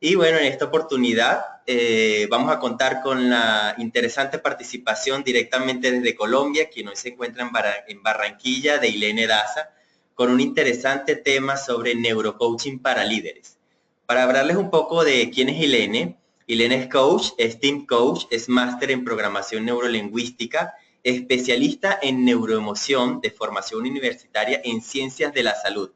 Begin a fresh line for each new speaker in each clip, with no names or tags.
Y bueno, en esta oportunidad vamos a contar con la interesante participación directamente desde Colombia, quien hoy se encuentra en Barranquilla, de Ilene Daza, con un interesante tema sobre neurocoaching para líderes. Para hablarles un poco de quién es Ilene, Ilene es coach, es team coach, es máster en programación neurolingüística, especialista en neuroemoción de formación universitaria en ciencias de la salud.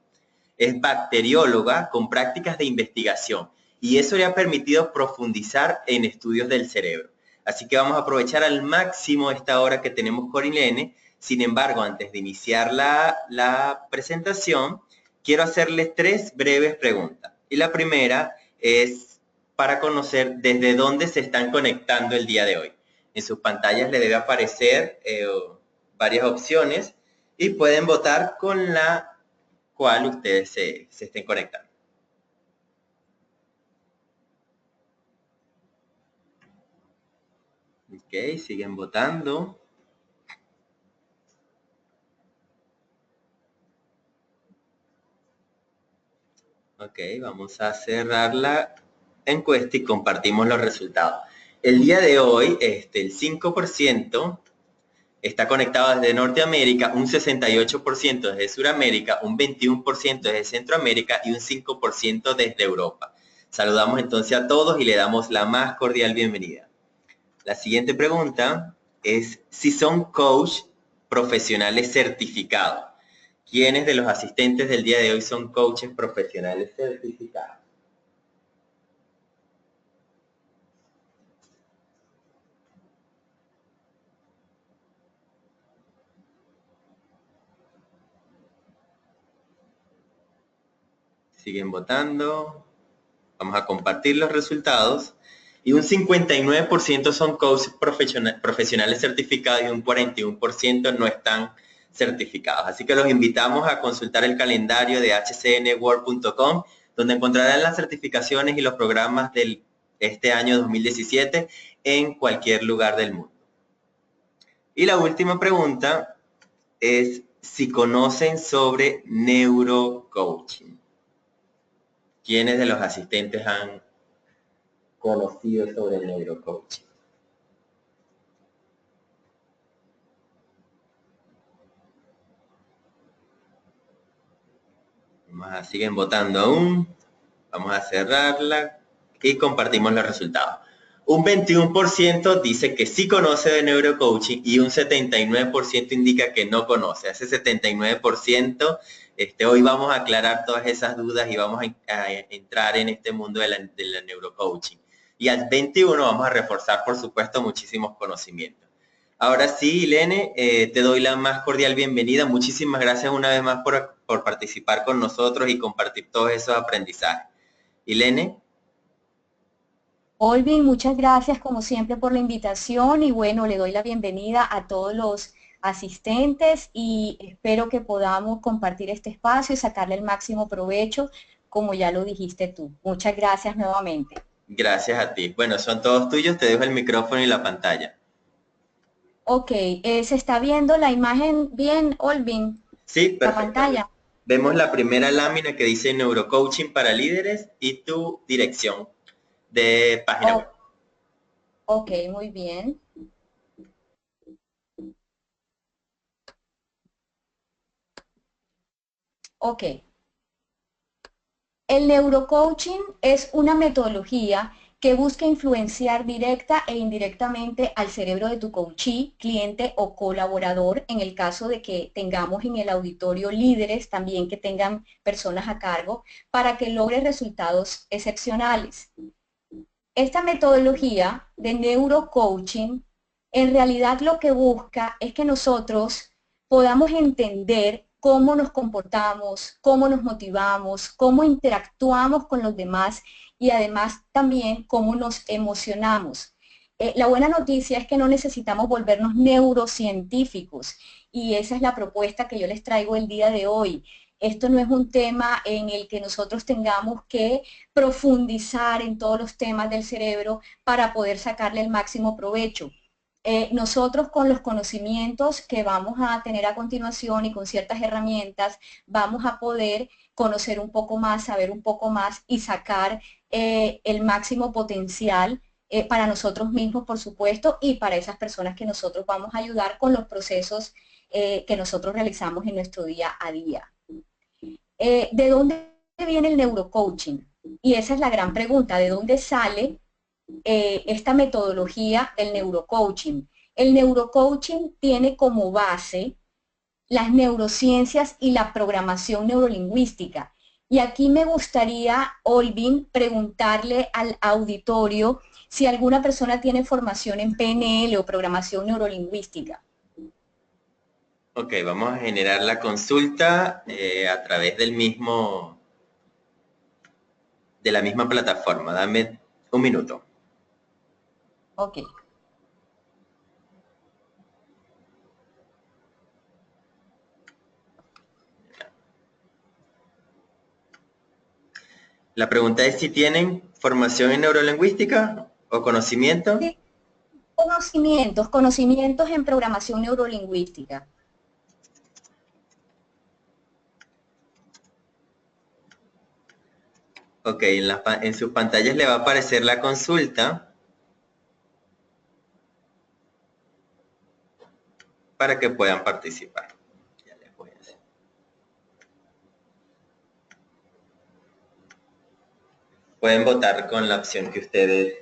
Es bacterióloga con prácticas de investigación y eso le ha permitido profundizar en estudios del cerebro. Así que vamos a aprovechar al máximo esta hora que tenemos con Ilene. Sin embargo, antes de iniciar la presentación, quiero hacerles 3 breves preguntas. Y la primera es para conocer desde dónde se están conectando el día de hoy. En sus pantallas le debe aparecer varias opciones y pueden votar con la cual ustedes se estén conectando. Ok, siguen votando. Ok, vamos a cerrar la encuesta y compartimos los resultados. El día de hoy, el 5% está conectado desde Norteamérica, un 68% desde Sudamérica, un 21% desde Centroamérica y un 5% desde Europa. Saludamos entonces a todos y le damos la más cordial bienvenida. La siguiente pregunta es si son coach profesionales certificados. ¿Quiénes de los asistentes del día de hoy son coaches profesionales certificados? Siguen votando. Vamos a compartir los resultados. Y un 59% son coaches profesionales certificados y un 41% no están certificados. Así que los invitamos a consultar el calendario de hcnworld.com, donde encontrarán las certificaciones y los programas de este año 2017 en cualquier lugar del mundo. Y la última pregunta es si conocen sobre neurocoaching. ¿Quiénes de los asistentes han conocido sobre el neurocoaching? Siguen votando aún. Vamos a cerrarla y compartimos los resultados. Un 21% dice que sí conoce de neurocoaching y un 79% indica que no conoce. Ese 79%, hoy vamos a aclarar todas esas dudas y vamos a entrar en este mundo de la neurocoaching. Y al 21% vamos a reforzar, por supuesto, muchísimos conocimientos. Ahora sí, Ilene, te doy la más cordial bienvenida. Muchísimas gracias una vez más por participar con nosotros y compartir todos esos aprendizajes. Ilene.
Olvin, muchas gracias como siempre por la invitación y bueno, le doy la bienvenida a todos los asistentes y espero que podamos compartir este espacio y sacarle el máximo provecho, como ya lo dijiste tú. Muchas gracias nuevamente.
Gracias a ti. Bueno, son todos tuyos. Te dejo el micrófono y la pantalla.
Ok, ¿se está viendo la imagen bien, Olvin?
Sí,
La
perfectamente.
pantalla.
Vemos la primera lámina que dice neurocoaching para líderes y tu dirección de página web.
Oh, ok, muy bien. Ok. El neurocoaching es una metodología que busca influenciar directa e indirectamente al cerebro de tu coachee, cliente o colaborador, en el caso de que tengamos en el auditorio líderes también que tengan personas a cargo, para que logre resultados excepcionales. Esta metodología de neurocoaching en realidad lo que busca es que nosotros podamos entender cómo nos comportamos, cómo nos motivamos, cómo interactuamos con los demás y además también cómo nos emocionamos. La buena noticia es que no necesitamos volvernos neurocientíficos y esa es la propuesta que yo les traigo el día de hoy. Esto no es un tema en el que nosotros tengamos que profundizar en todos los temas del cerebro para poder sacarle el máximo provecho. nosotros con los conocimientos que vamos a tener a continuación y con ciertas herramientas vamos a poder conocer un poco más, saber un poco más y sacar el máximo potencial para nosotros mismos, por supuesto, y para esas personas que nosotros vamos a ayudar con los procesos que nosotros realizamos en nuestro día a día. ¿De dónde viene el neurocoaching? Y esa es la gran pregunta, ¿de dónde sale esta metodología del neurocoaching? El neurocoaching tiene como base las neurociencias y la programación neurolingüística. Y aquí me gustaría, Olvin, preguntarle al auditorio si alguna persona tiene formación en PNL o programación neurolingüística.
Ok, vamos a generar la consulta a través de la misma plataforma. Dame un minuto.
Ok.
La pregunta es si tienen formación en neurolingüística o conocimiento.
Sí, conocimientos en programación neurolingüística.
Ok, en sus pantallas le va a aparecer la consulta para que puedan participar. Ya les voy a hacer. Pueden votar con la opción que ustedes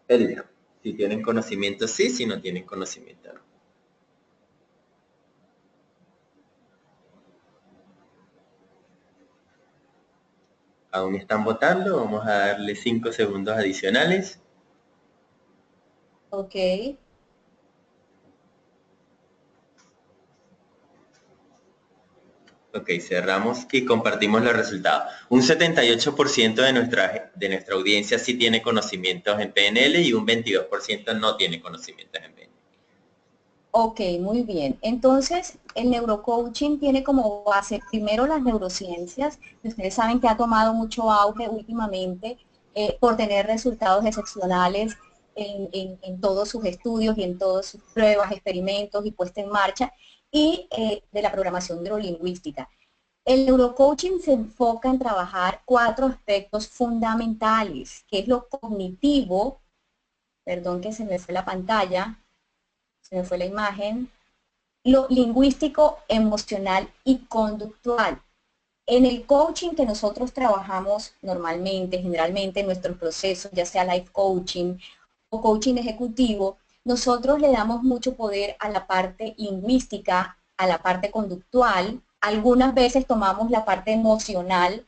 elijan. Si tienen conocimiento, sí; si no tienen conocimiento, no. Aún están votando. Vamos a darle 5 segundos adicionales.
Ok.
Ok, cerramos y compartimos los resultados. Un 78% de nuestra audiencia sí tiene conocimientos en PNL y un 22% no tiene conocimientos en PNL.
Ok, muy bien. Entonces, el neurocoaching tiene como base primero las neurociencias, que ustedes saben que ha tomado mucho auge últimamente por tener resultados excepcionales en todos sus estudios y en todas sus pruebas, experimentos y puesta en marcha, y de la programación neurolingüística. El neurocoaching se enfoca en trabajar 4 aspectos fundamentales, que es lo cognitivo, perdón que se me fue la pantalla, se me fue la imagen, lo lingüístico, emocional y conductual. En el coaching que nosotros trabajamos normalmente, generalmente en nuestros procesos, ya sea life coaching o coaching ejecutivo, nosotros le damos mucho poder a la parte lingüística, a la parte conductual. Algunas veces tomamos la parte emocional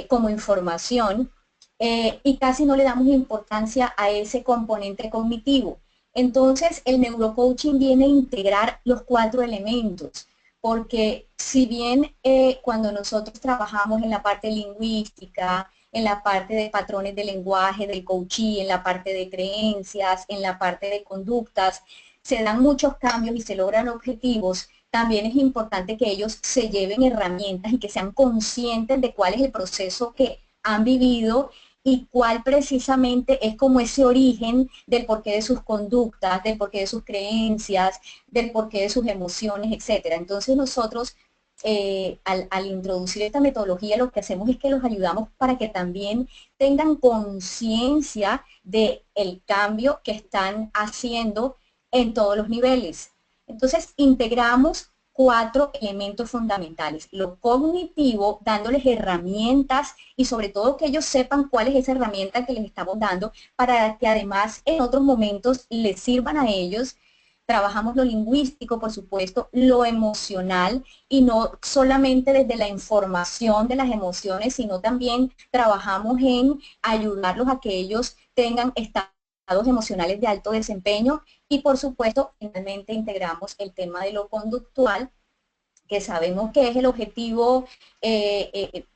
como información y casi no le damos importancia a ese componente cognitivo. Entonces, el neurocoaching viene a integrar los 4 elementos, porque si bien cuando nosotros trabajamos en la parte lingüística, en la parte de patrones de lenguaje, del coaching, en la parte de creencias, en la parte de conductas, se dan muchos cambios y se logran objetivos, también es importante que ellos se lleven herramientas y que sean conscientes de cuál es el proceso que han vivido y cuál precisamente es como ese origen del porqué de sus conductas, del porqué de sus creencias, del porqué de sus emociones, etcétera. Entonces nosotros al introducir esta metodología lo que hacemos es que los ayudamos para que también tengan conciencia del cambio que están haciendo en todos los niveles. Entonces integramos 4 elementos fundamentales. Lo cognitivo, dándoles herramientas y sobre todo que ellos sepan cuál es esa herramienta que les estamos dando para que además en otros momentos les sirvan a ellos. Trabajamos lo lingüístico, por supuesto, lo emocional y no solamente desde la información de las emociones, sino también trabajamos en ayudarlos a que ellos tengan estados emocionales de alto desempeño y por supuesto finalmente integramos el tema de lo conductual, que sabemos que es el objetivo,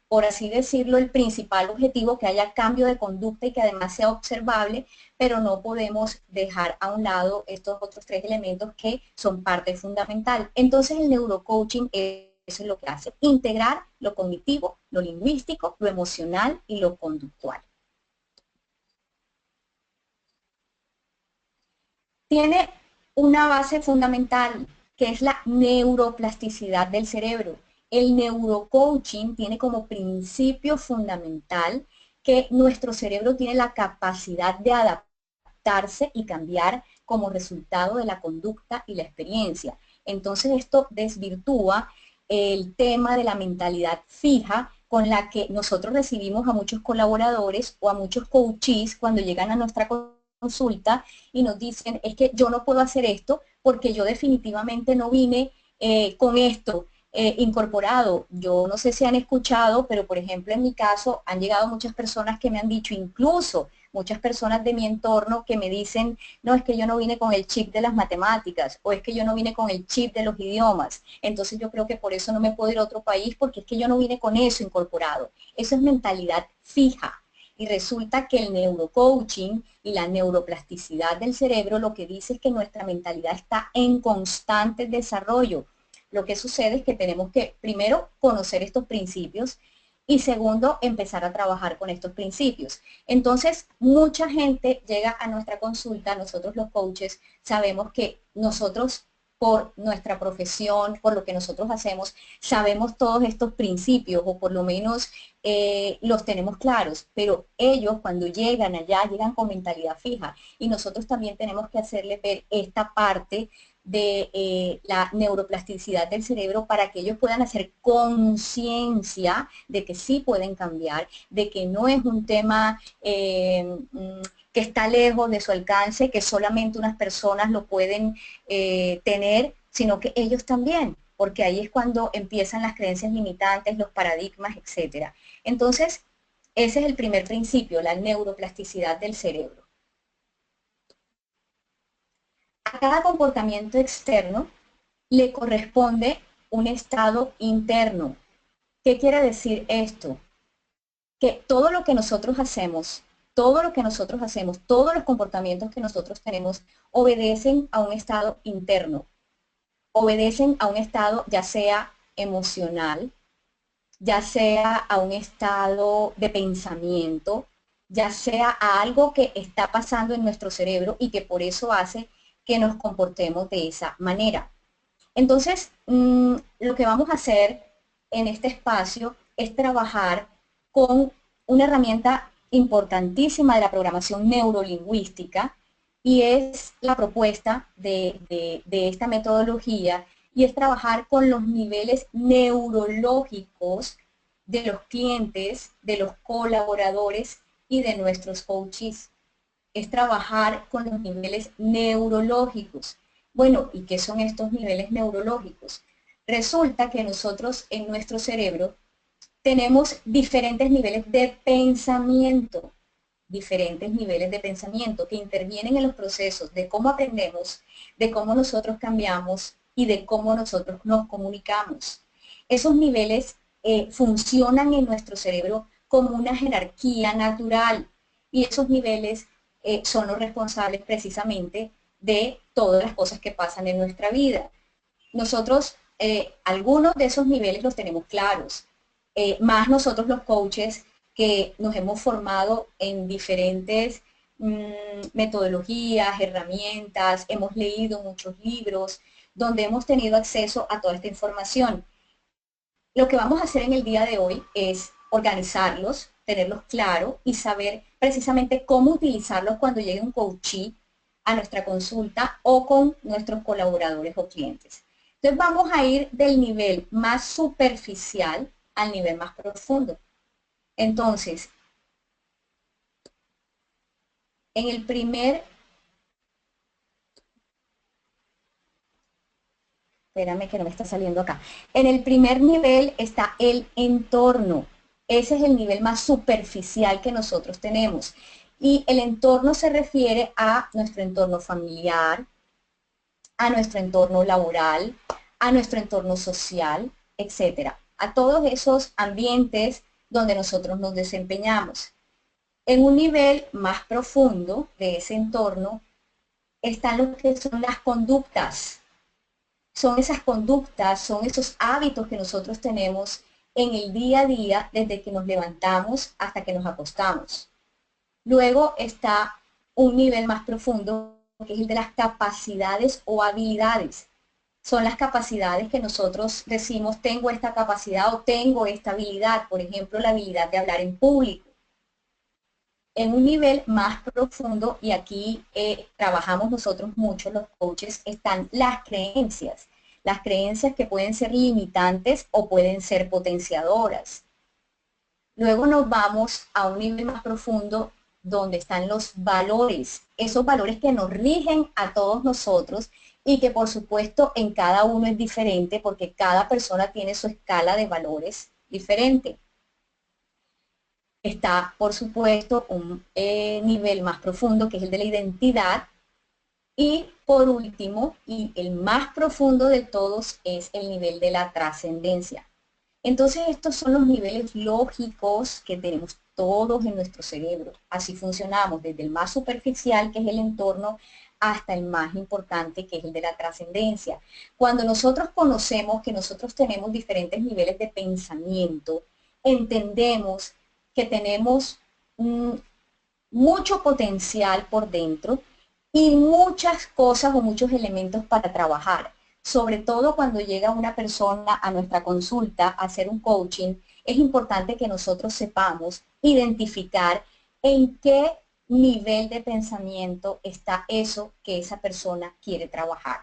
por así decirlo, el principal objetivo, que haya cambio de conducta y que además sea observable, pero no podemos dejar a un lado estos otros 3 elementos que son parte fundamental. Entonces el neurocoaching eso es lo que hace, integrar lo cognitivo, lo lingüístico, lo emocional y lo conductual. Tiene una base fundamental, que es la neuroplasticidad del cerebro. El neurocoaching tiene como principio fundamental que nuestro cerebro tiene la capacidad de adaptarse y cambiar como resultado de la conducta y la experiencia. Entonces esto desvirtúa el tema de la mentalidad fija con la que nosotros recibimos a muchos colaboradores o a muchos coaches cuando llegan a nuestra consulta y nos dicen, es que yo no puedo hacer esto porque yo definitivamente no vine con esto incorporado. Yo no sé si han escuchado, pero por ejemplo en mi caso han llegado muchas personas que me han dicho, incluso muchas personas de mi entorno que me dicen, no, es que yo no vine con el chip de las matemáticas, o es que yo no vine con el chip de los idiomas, entonces yo creo que por eso no me puedo ir a otro país, porque es que yo no vine con eso incorporado. Eso es mentalidad fija. Y resulta que el neurocoaching y la neuroplasticidad del cerebro lo que dice es que nuestra mentalidad está en constante desarrollo. Lo que sucede es que tenemos que, primero, conocer estos principios y segundo, empezar a trabajar con estos principios. Entonces, mucha gente llega a nuestra consulta, nosotros los coaches sabemos que nosotros por nuestra profesión, por lo que nosotros hacemos, sabemos todos estos principios o por lo menos los tenemos claros, pero ellos cuando llegan allá, llegan con mentalidad fija y nosotros también tenemos que hacerles ver esta parte de la neuroplasticidad del cerebro para que ellos puedan hacer conciencia de que sí pueden cambiar, de que no es un tema que está lejos de su alcance, que solamente unas personas lo pueden tener, sino que ellos también, porque ahí es cuando empiezan las creencias limitantes, los paradigmas, etc. Entonces, ese es el primer principio, la neuroplasticidad del cerebro. A cada comportamiento externo le corresponde un estado interno. ¿Qué quiere decir esto? Que todo lo que nosotros hacemos, todo lo que nosotros hacemos, todos los comportamientos que nosotros tenemos, obedecen a un estado interno, obedecen a un estado ya sea emocional, ya sea a un estado de pensamiento, ya sea a algo que está pasando en nuestro cerebro y que por eso hace que nos comportemos de esa manera. Entonces, lo que vamos a hacer en este espacio es trabajar con una herramienta importantísima de la programación neurolingüística y es la propuesta de esta metodología y es trabajar con los niveles neurológicos de los clientes, de los colaboradores y de nuestros coaches. Es trabajar con los niveles neurológicos. Bueno, ¿y qué son estos niveles neurológicos? Resulta que nosotros en nuestro cerebro tenemos diferentes niveles de pensamiento, que intervienen en los procesos de cómo aprendemos, de cómo nosotros cambiamos y de cómo nosotros nos comunicamos. Esos niveles funcionan en nuestro cerebro como una jerarquía natural y esos niveles son los responsables precisamente de todas las cosas que pasan en nuestra vida. Nosotros, algunos de esos niveles los tenemos claros, más nosotros los coaches que nos hemos formado en diferentes metodologías, herramientas, hemos leído muchos libros, donde hemos tenido acceso a toda esta información. Lo que vamos a hacer en el día de hoy es organizarlos, tenerlos claros y saber precisamente cómo utilizarlos cuando llegue un coachee a nuestra consulta o con nuestros colaboradores o clientes. Entonces vamos a ir del nivel más superficial al nivel más profundo. Entonces, en el primer, espérame que no me está saliendo acá, en el primer nivel está el entorno. Ese es el nivel más superficial que nosotros tenemos. Y el entorno se refiere a nuestro entorno familiar, a nuestro entorno laboral, a nuestro entorno social, etcétera. A todos esos ambientes donde nosotros nos desempeñamos. En un nivel más profundo de ese entorno están lo que son las conductas. Son esas conductas, son esos hábitos que nosotros tenemos en el día a día desde que nos levantamos hasta que nos acostamos. Luego está un nivel más profundo que es el de las capacidades o habilidades. Son las capacidades que nosotros decimos, tengo esta capacidad o tengo esta habilidad, por ejemplo, la habilidad de hablar en público. En un nivel más profundo, y aquí trabajamos nosotros mucho, los coaches, están las creencias que pueden ser limitantes o pueden ser potenciadoras. Luego nos vamos a un nivel más profundo donde están los valores, esos valores que nos rigen a todos nosotros y que por supuesto en cada uno es diferente porque cada persona tiene su escala de valores diferente. Está, por supuesto, un nivel más profundo que es el de la identidad. Y por último, y el más profundo de todos, es el nivel de la trascendencia. Entonces estos son los niveles lógicos que tenemos todos en nuestro cerebro. Así funcionamos, desde el más superficial, que es el entorno, hasta el más importante, que es el de la trascendencia. Cuando nosotros conocemos que nosotros tenemos diferentes niveles de pensamiento, entendemos que tenemos mucho potencial por dentro y muchas cosas o muchos elementos para trabajar. Sobre todo cuando llega una persona a nuestra consulta a hacer un coaching, es importante que nosotros sepamos identificar en qué nivel de pensamiento está eso que esa persona quiere trabajar.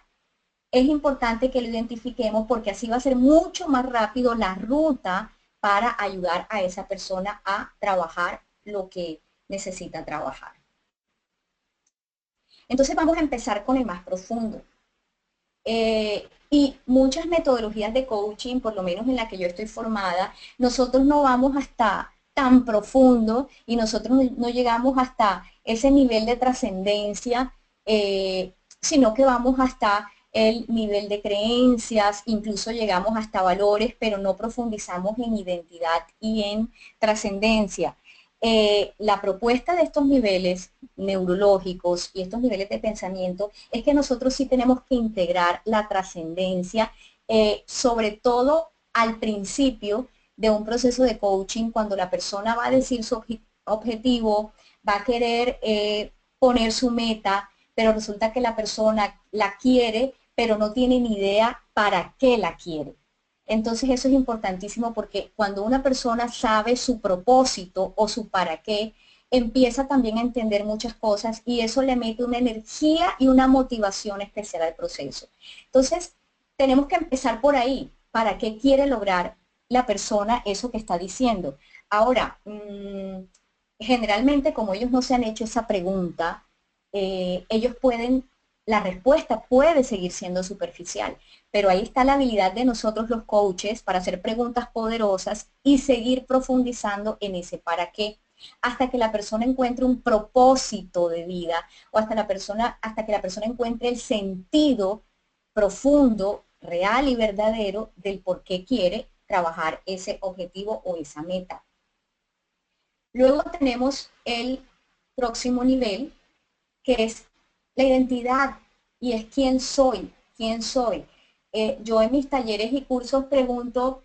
Es importante que lo identifiquemos porque así va a ser mucho más rápido la ruta para ayudar a esa persona a trabajar lo que necesita trabajar. Entonces vamos a empezar con el más profundo. Y muchas metodologías de coaching, por lo menos en la que yo estoy formada, nosotros no vamos hasta tan profundo y nosotros no llegamos hasta ese nivel de trascendencia, sino que vamos hasta el nivel de creencias, incluso llegamos hasta valores, pero no profundizamos en identidad y en trascendencia. La propuesta de estos niveles neurológicos y estos niveles de pensamiento es que nosotros sí tenemos que integrar la trascendencia, sobre todo al principio de un proceso de coaching, cuando la persona va a decir su objetivo, va a querer poner su meta, pero resulta que la persona la quiere, pero no tiene ni idea para qué la quiere. Entonces eso es importantísimo porque cuando una persona sabe su propósito o su para qué, empieza también a entender muchas cosas y eso le mete una energía y una motivación especial al proceso. Entonces, tenemos que empezar por ahí. ¿Para qué quiere lograr la persona eso que está diciendo? Ahora, generalmente como ellos no se han hecho esa pregunta, ellos pueden, la respuesta puede seguir siendo superficial, pero ahí está la habilidad de nosotros los coaches para hacer preguntas poderosas y seguir profundizando en ese para qué, hasta que la persona encuentre un propósito de vida o hasta que la persona encuentre el sentido profundo, real y verdadero del por qué quiere trabajar ese objetivo o esa meta. Luego tenemos el próximo nivel, que es la identidad, y es quién soy, quién soy. Yo en mis talleres y cursos pregunto,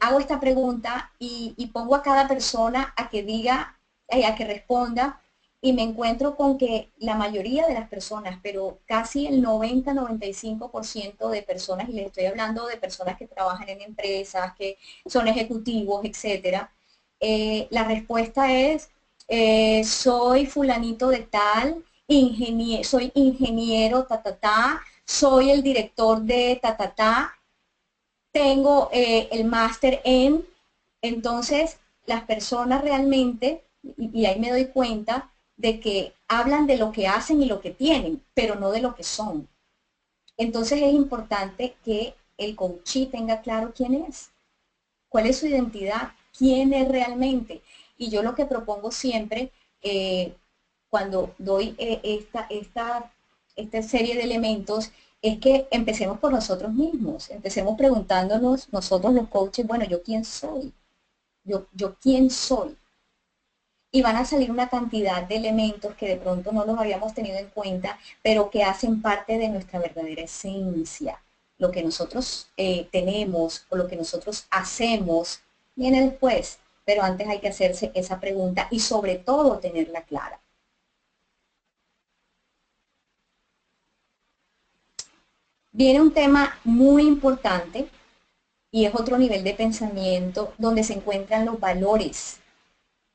hago esta pregunta y pongo a cada persona a que diga, a que responda, y me encuentro con que la mayoría de las personas, pero casi el 90-95% de personas, y les estoy hablando de personas que trabajan en empresas, que son ejecutivos, etcétera, la respuesta es, soy fulanito de tal, soy ingeniero, soy el director de tengo el máster en, entonces las personas realmente, y ahí me doy cuenta de que hablan de lo que hacen y lo que tienen, pero no de lo que son. Entonces es importante que el coachee tenga claro quién es, cuál es su identidad, quién es realmente. Y yo lo que propongo siempre, cuando doy esta serie de elementos, es que empecemos por nosotros mismos, empecemos preguntándonos nosotros los coaches, bueno, ¿yo quién soy? ¿Yo quién soy? Y van a salir una cantidad de elementos que de pronto no los habíamos tenido en cuenta, pero que hacen parte de nuestra verdadera esencia. Lo que nosotros tenemos o lo que nosotros hacemos viene después, pero antes hay que hacerse esa pregunta y sobre todo tenerla clara. Viene un tema muy importante y es otro nivel de pensamiento donde se encuentran los valores.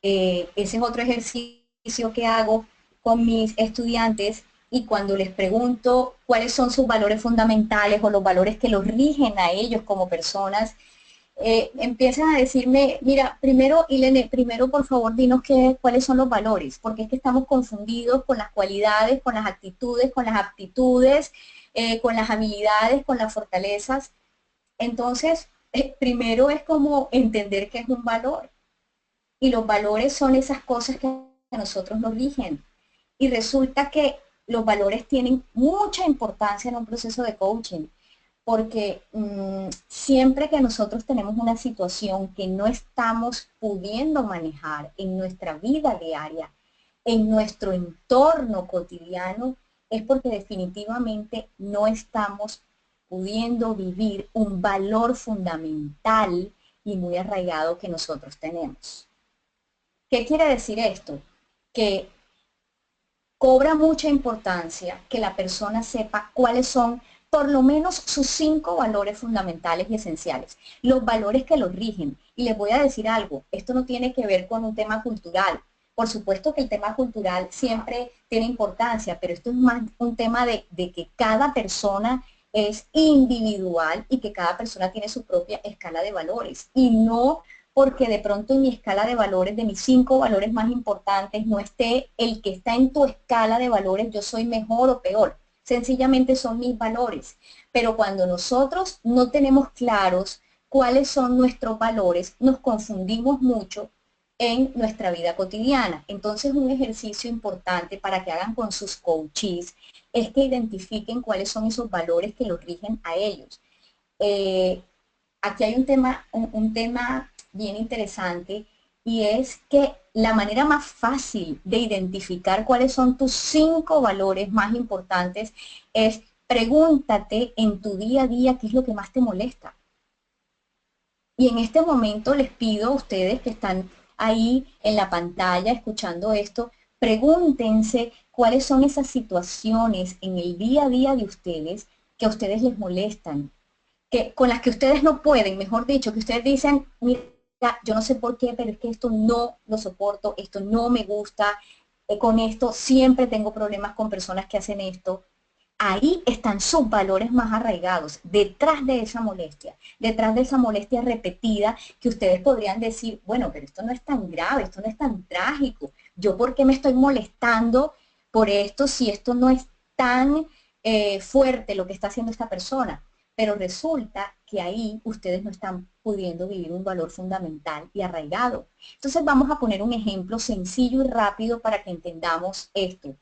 Ese es otro ejercicio que hago con mis estudiantes y cuando les pregunto cuáles son sus valores fundamentales o los valores que los rigen a ellos como personas, empiezan a decirme, mira, primero, Ilene, primero por favor dinos cuáles son los valores, porque es que estamos confundidos con las cualidades, con las actitudes, con las aptitudes, con las habilidades, con las fortalezas. Entonces, primero es como entender qué es un valor. Y los valores son esas cosas que a nosotros nos rigen. Y resulta que los valores tienen mucha importancia en un proceso de coaching, porque siempre que nosotros tenemos una situación que no estamos pudiendo manejar en nuestra vida diaria, en nuestro entorno cotidiano, es porque definitivamente no estamos pudiendo vivir un valor fundamental y muy arraigado que nosotros tenemos. ¿Qué quiere decir esto? Que cobra mucha importancia que la persona sepa cuáles son por lo menos sus 5 valores fundamentales y esenciales, los valores que los rigen. Y les voy a decir algo, esto no tiene que ver con un tema cultural. Por supuesto que el tema cultural siempre tiene importancia, pero esto es más un tema de que cada persona es individual y que cada persona tiene su propia escala de valores y no porque de pronto en mi escala de valores, de mis 5 valores más importantes, no esté el que está en tu escala de valores, yo soy mejor o peor. Sencillamente son mis valores. Pero cuando nosotros no tenemos claros cuáles son nuestros valores, nos confundimos mucho en nuestra vida cotidiana. Entonces, un ejercicio importante para que hagan con sus coaches es que identifiquen cuáles son esos valores que los rigen a ellos. Eh, Aquí hay un tema bien interesante y es que la manera más fácil de identificar cuáles son tus 5 valores más importantes es pregúntate en tu día a día qué es lo que más te molesta. Y en este momento les pido a ustedes que están ahí en la pantalla escuchando esto, pregúntense cuáles son esas situaciones en el día a día de ustedes que a ustedes les molestan, con las que ustedes no pueden, mejor dicho, que ustedes dicen, mira, yo no sé por qué, pero es que esto no lo soporto, esto no me gusta, con esto siempre tengo problemas con personas que hacen esto. Ahí están sus valores más arraigados, detrás de esa molestia repetida que ustedes podrían decir, bueno, pero esto no es tan grave, esto no es tan trágico, yo por qué me estoy molestando por esto si esto no es tan fuerte lo que está haciendo esta persona. Pero resulta que ahí ustedes no están pudiendo vivir un valor fundamental y arraigado. Entonces vamos a poner un ejemplo sencillo y rápido para que entendamos esto.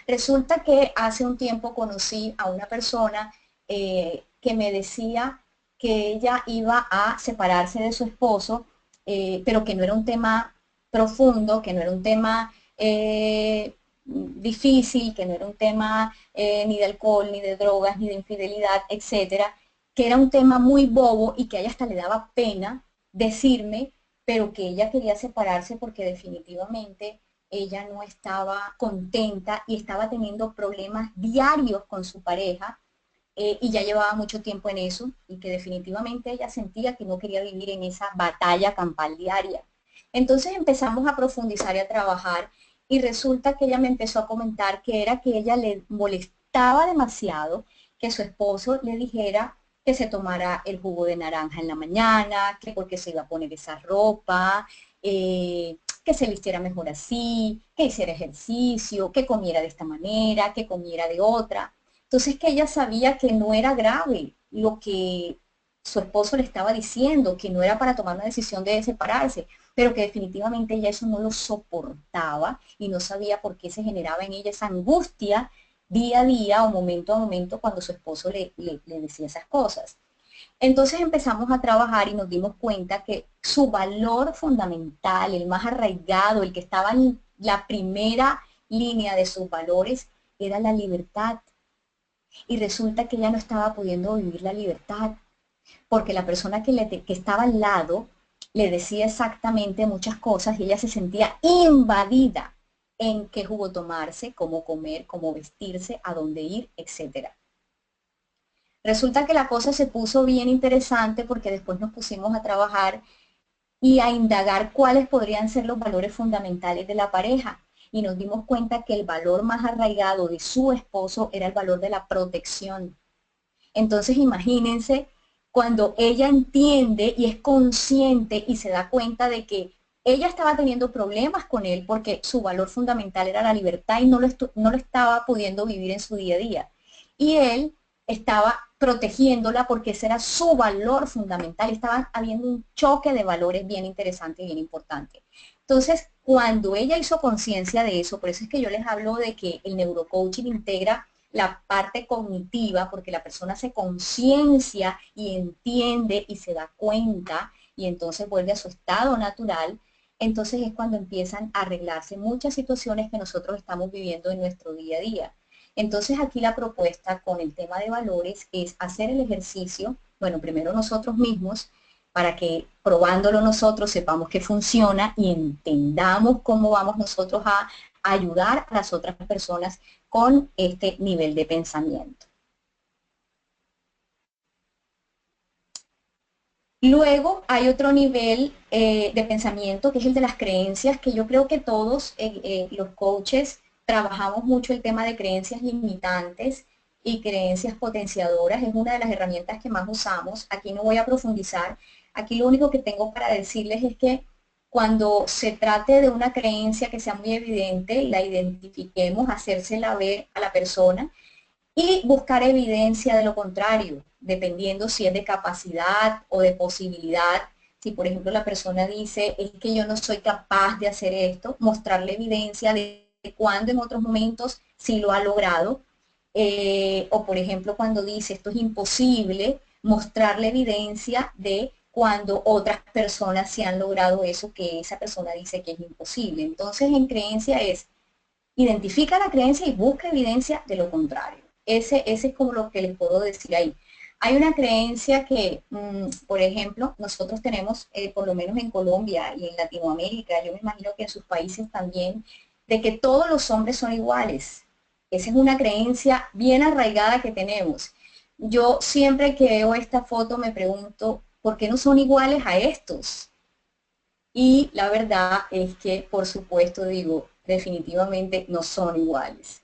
Resulta que hace un tiempo conocí a una persona que me decía que ella iba a separarse de su esposo, pero que no era un tema profundo, que no era un tema difícil, que no era un tema ni de alcohol, ni de drogas, ni de infidelidad, etcétera, que era un tema muy bobo y que a ella hasta le daba pena decirme, pero que ella quería separarse porque definitivamente ella no estaba contenta y estaba teniendo problemas diarios con su pareja y ya llevaba mucho tiempo en eso y que definitivamente ella sentía que no quería vivir en esa batalla campal diaria. Entonces empezamos a profundizar y a trabajar y resulta que ella me empezó a comentar que era que ella le molestaba demasiado que su esposo le dijera que se tomara el jugo de naranja en la mañana, que porque se iba a poner esa ropa, que se vistiera mejor así, que hiciera ejercicio, que comiera de esta manera, que comiera de otra. Entonces que ella sabía que no era grave lo que su esposo le estaba diciendo, que no era para tomar una decisión de separarse, pero que definitivamente ella eso no lo soportaba y no sabía por qué se generaba en ella esa angustia día a día o momento a momento cuando su esposo le decía esas cosas. Entonces empezamos a trabajar y nos dimos cuenta que su valor fundamental, el más arraigado, el que estaba en la primera línea de sus valores, era la libertad. Y resulta que ella no estaba pudiendo vivir la libertad, porque la persona que estaba al lado le decía exactamente muchas cosas y ella se sentía invadida en qué jugo tomarse, cómo comer, cómo vestirse, a dónde ir, etcétera. Resulta que la cosa se puso bien interesante porque después nos pusimos a trabajar y a indagar cuáles podrían ser los valores fundamentales de la pareja. Y nos dimos cuenta que el valor más arraigado de su esposo era el valor de la protección. Entonces imagínense cuando ella entiende y es consciente y se da cuenta de que ella estaba teniendo problemas con él porque su valor fundamental era la libertad y no lo estaba pudiendo vivir en su día a día. Y él estaba protegiéndola porque ese era su valor fundamental. Estaban habiendo un choque de valores bien interesante y bien importante. Entonces, cuando ella hizo conciencia de eso, por eso es que yo les hablo de que el neurocoaching integra la parte cognitiva, porque la persona se conciencia y entiende y se da cuenta y entonces vuelve a su estado natural, entonces es cuando empiezan a arreglarse muchas situaciones que nosotros estamos viviendo en nuestro día a día. Entonces aquí la propuesta con el tema de valores es hacer el ejercicio, bueno, primero nosotros mismos, para que probándolo nosotros sepamos que funciona y entendamos cómo vamos nosotros a ayudar a las otras personas con este nivel de pensamiento. Luego hay otro nivel de pensamiento que es el de las creencias, que yo creo que todos los coaches trabajamos mucho el tema de creencias limitantes y creencias potenciadoras. Es una de las herramientas que más usamos. Aquí no voy a profundizar. Aquí lo único que tengo para decirles es que cuando se trate de una creencia que sea muy evidente y la identifiquemos, hacérsela ver a la persona y buscar evidencia de lo contrario, dependiendo si es de capacidad o de posibilidad. Si por ejemplo la persona dice, es que yo no soy capaz de hacer esto, mostrarle evidencia de cuándo en otros momentos sí lo ha logrado. O por ejemplo cuando dice, esto es imposible, mostrarle evidencia de cuando otras personas sí han logrado eso que esa persona dice que es imposible. Entonces en creencia es, identifica la creencia y busca evidencia de lo contrario. Ese es como lo que les puedo decir ahí. Hay una creencia que, por ejemplo, nosotros tenemos, por lo menos en Colombia y en Latinoamérica, yo me imagino que en sus países también, de que todos los hombres son iguales. Esa es una creencia bien arraigada que tenemos. Yo siempre que veo esta foto me pregunto, ¿por qué no son iguales a estos? Y la verdad es que, por supuesto, digo, definitivamente no son iguales.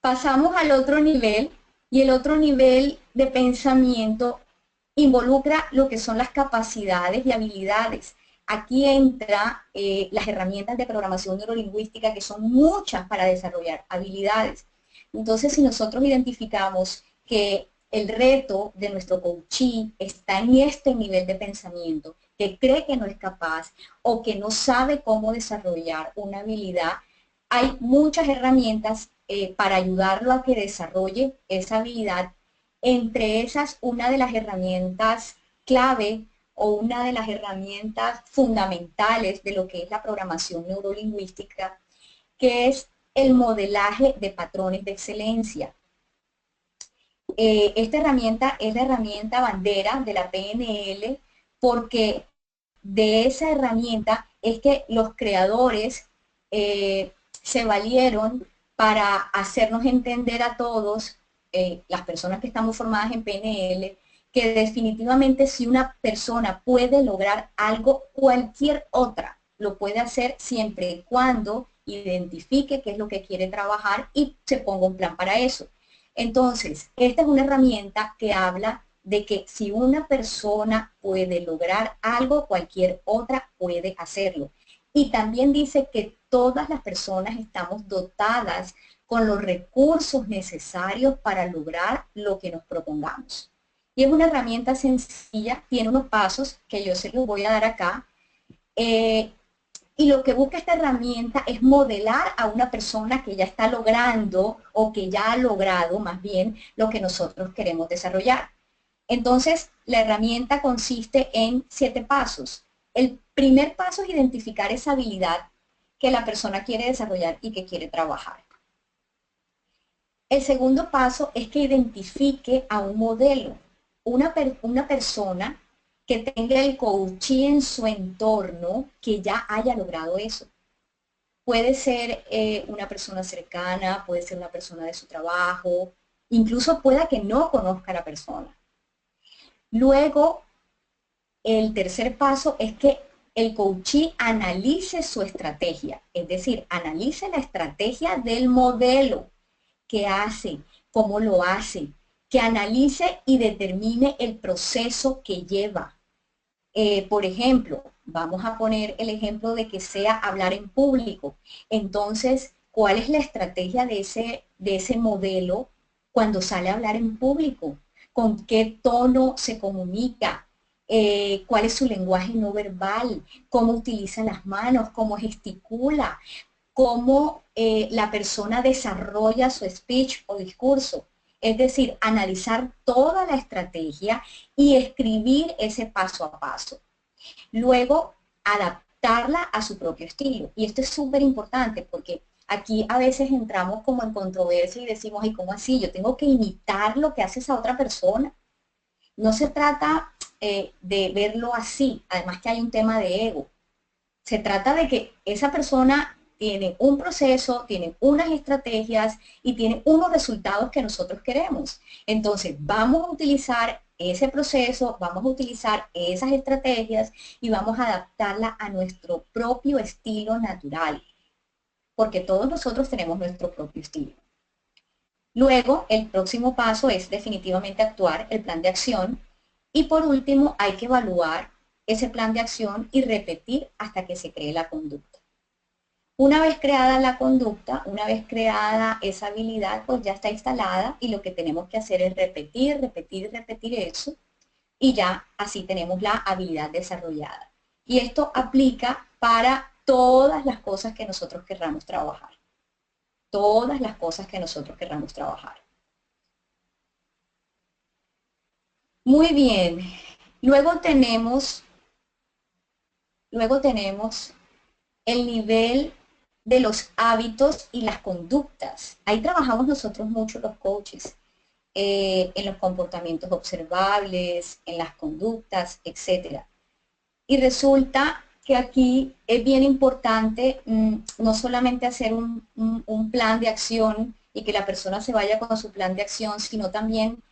Pasamos al otro nivel y el otro nivel de pensamiento involucra lo que son las capacidades y habilidades. Aquí entra las herramientas de programación neurolingüística que son muchas para desarrollar habilidades. Entonces, si nosotros identificamos que el reto de nuestro coachee está en este nivel de pensamiento, que cree que no es capaz o que no sabe cómo desarrollar una habilidad, hay muchas herramientas para ayudarlo a que desarrolle esa habilidad. Entre esas, una de las herramientas clave o una de las herramientas fundamentales de lo que es la programación neurolingüística, que es el modelaje de patrones de excelencia. Esta herramienta es la herramienta bandera de la PNL porque de esa herramienta es que los creadores se valieron para hacernos entender a todos, las personas que estamos formadas en PNL, que definitivamente si una persona puede lograr algo, cualquier otra lo puede hacer siempre y cuando identifique qué es lo que quiere trabajar y se ponga un plan para eso. Entonces, esta es una herramienta que habla de que si una persona puede lograr algo, cualquier otra puede hacerlo. Y también dice que todas las personas estamos dotadas con los recursos necesarios para lograr lo que nos propongamos. Y es una herramienta sencilla, tiene unos pasos que yo se los voy a dar acá. Y lo que busca esta herramienta es modelar a una persona que ya está logrando o que ya ha logrado más bien lo que nosotros queremos desarrollar. Entonces, la herramienta consiste en 7 pasos. El primer paso es identificar esa habilidad que la persona quiere desarrollar y que quiere trabajar. El segundo paso es que identifique a un modelo, una persona que tenga el coaching en su entorno que ya haya logrado eso. Puede ser una persona cercana, puede ser una persona de su trabajo, incluso pueda que no conozca a la persona. Luego, el tercer paso es que el coachee analice su estrategia, es decir, analice la estrategia del modelo que hace, cómo lo hace, que analice y determine el proceso que lleva. Por ejemplo, vamos a poner el ejemplo de que sea hablar en público. Entonces, ¿cuál es la estrategia de ese modelo cuando sale a hablar en público? ¿Con qué tono se comunica? ¿Cuál es su lenguaje no verbal? ¿Cómo utiliza las manos? ¿Cómo gesticula? ¿Cómo la persona desarrolla su speech o discurso? Es decir, analizar toda la estrategia y escribir ese paso a paso. Luego, adaptarla a su propio estilo. Y esto es súper importante porque aquí a veces entramos como en controversia y decimos, ¿y cómo así? Yo tengo que imitar lo que hace esa otra persona. No se trata de verlo así, además que hay un tema de ego. Se trata de que esa persona tiene un proceso, tiene unas estrategias y tiene unos resultados que nosotros queremos. Entonces, vamos a utilizar ese proceso, vamos a utilizar esas estrategias y vamos a adaptarla a nuestro propio estilo natural, porque todos nosotros tenemos nuestro propio estilo. Luego, el próximo paso es definitivamente actuar el plan de acción y por último hay que evaluar ese plan de acción y repetir hasta que se cree la conducta. Una vez creada la conducta, una vez creada esa habilidad, pues ya está instalada y lo que tenemos que hacer es repetir, repetir, repetir eso y ya así tenemos la habilidad desarrollada. Y esto aplica para todas las cosas que nosotros querramos trabajar. Todas las cosas que nosotros querramos trabajar. Muy bien. Luego tenemos el nivel de los hábitos y las conductas. Ahí trabajamos nosotros mucho los coaches, en los comportamientos observables, en las conductas, etcétera. Y resulta que aquí es bien importante no solamente hacer un plan de acción y que la persona se vaya con su plan de acción, sino también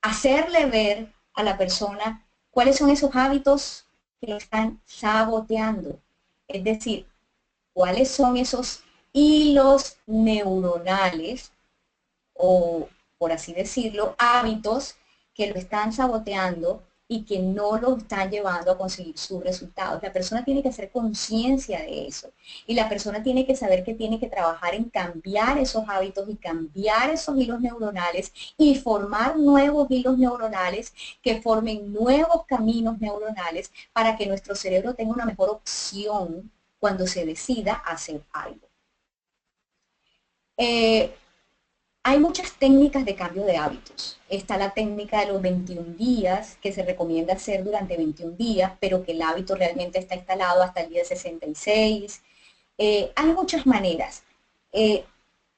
hacerle ver a la persona cuáles son esos hábitos que lo están saboteando. Es decir, cuáles son esos hilos neuronales o, por así decirlo, hábitos que lo están saboteando y que no lo están llevando a conseguir sus resultados. La persona tiene que hacer conciencia de eso y la persona tiene que saber que tiene que trabajar en cambiar esos hábitos y cambiar esos hilos neuronales y formar nuevos hilos neuronales que formen nuevos caminos neuronales para que nuestro cerebro tenga una mejor opción cuando se decida hacer algo. Hay muchas técnicas de cambio de hábitos. Está la técnica de los 21 días, que se recomienda hacer durante 21 días, pero que el hábito realmente está instalado hasta el día 66. Hay muchas maneras.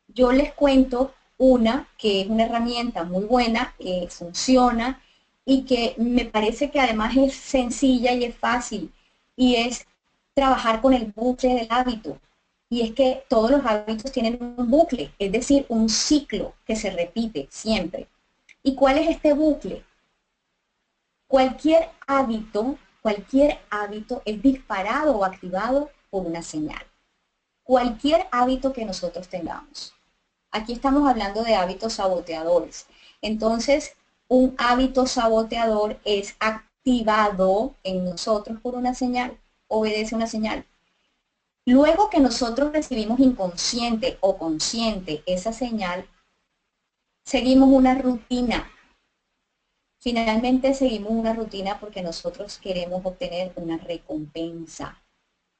Yo les cuento una que es una herramienta muy buena, que funciona y que me parece que además es sencilla y es fácil, y es trabajar con el bucle del hábito. Y es que todos los hábitos tienen un bucle, es decir, un ciclo que se repite siempre. ¿Y cuál es este bucle? Cualquier hábito es disparado o activado por una señal. Cualquier hábito que nosotros tengamos. Aquí estamos hablando de hábitos saboteadores. Entonces, un hábito saboteador es activado en nosotros por una señal, obedece una señal. Luego que nosotros recibimos inconsciente o consciente esa señal, seguimos una rutina. Finalmente seguimos una rutina porque nosotros queremos obtener una recompensa.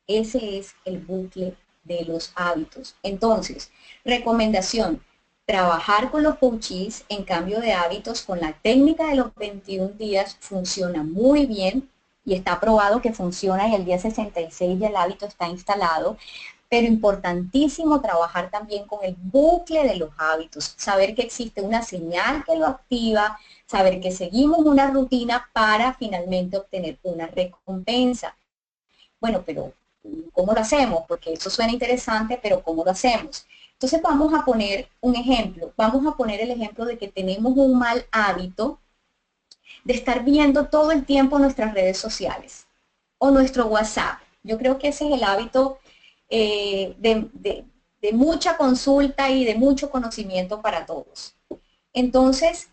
Ese es el bucle de los hábitos. Entonces, recomendación, trabajar con los coaches en cambio de hábitos con la técnica de los 21 días funciona muy bien y está probado que funciona y el día 66 ya el hábito está instalado, pero importantísimo trabajar también con el bucle de los hábitos, saber que existe una señal que lo activa, saber que seguimos una rutina para finalmente obtener una recompensa. Bueno, pero ¿cómo lo hacemos? Porque eso suena interesante, pero ¿cómo lo hacemos? Entonces vamos a poner un ejemplo. Vamos a poner el ejemplo de que tenemos un mal hábito de estar viendo todo el tiempo nuestras redes sociales o nuestro WhatsApp. Yo creo que ese es el hábito de mucha consulta y de mucho conocimiento para todos. Entonces,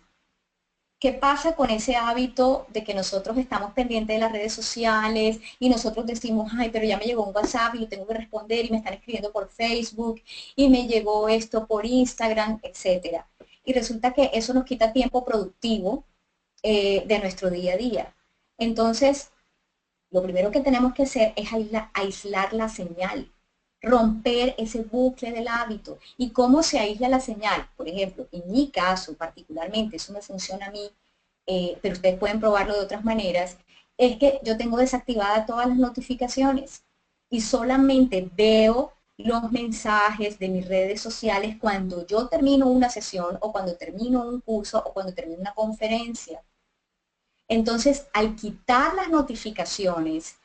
¿qué pasa con ese hábito de que nosotros estamos pendientes de las redes sociales y nosotros decimos, ay, pero ya me llegó un WhatsApp y yo tengo que responder y me están escribiendo por Facebook y me llegó esto por Instagram, etcétera? Y resulta que eso nos quita tiempo productivo de nuestro día a día. Entonces, lo primero que tenemos que hacer es aislar la señal, romper ese bucle del hábito. ¿Y cómo se aísla la señal? Por ejemplo, en mi caso particularmente, eso me funciona a mí, pero ustedes pueden probarlo de otras maneras, es que yo tengo desactivadas todas las notificaciones y solamente veo los mensajes de mis redes sociales cuando yo termino una sesión o cuando termino un curso o cuando termino una conferencia. Entonces, al quitar las notificaciones,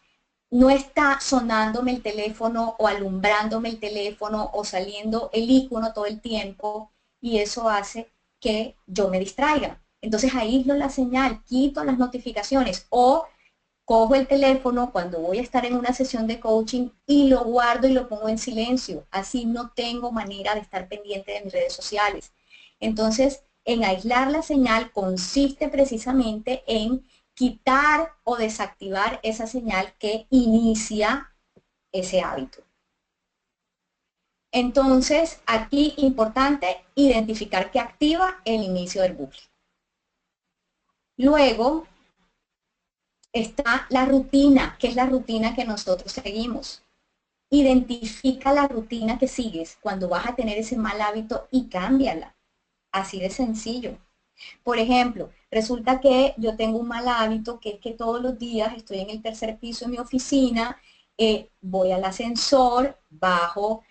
no está sonándome el teléfono o alumbrándome el teléfono o saliendo el icono todo el tiempo y eso hace que yo me distraiga. Entonces aíslo la señal, quito las notificaciones o cojo el teléfono cuando voy a estar en una sesión de coaching y lo guardo y lo pongo en silencio. Así no tengo manera de estar pendiente de mis redes sociales. Entonces, en aislar la señal consiste precisamente en quitar o desactivar esa señal que inicia ese hábito. Entonces, aquí importante identificar que activa el inicio del bucle. Luego está la rutina, que es la rutina que nosotros seguimos. Identifica la rutina que sigues cuando vas a tener ese mal hábito y cámbiala. Así de sencillo. Por ejemplo, resulta que yo tengo un mal hábito que es que todos los días estoy en el tercer piso de mi oficina, voy al ascensor, bajo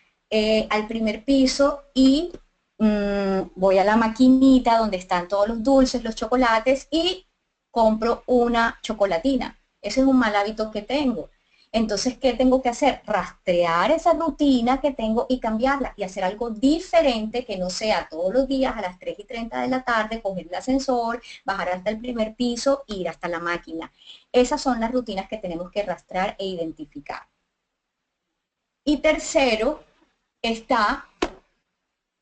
al primer piso y voy a la maquinita donde están todos los dulces, los chocolates y compro una chocolatina. Ese es un mal hábito que tengo. Entonces, ¿qué tengo que hacer? Rastrear esa rutina que tengo y cambiarla y hacer algo diferente que no sea todos los días a las 3:30 de la tarde, coger el ascensor, bajar hasta el primer piso e ir hasta la máquina. Esas son las rutinas que tenemos que rastrear e identificar. Y tercero, está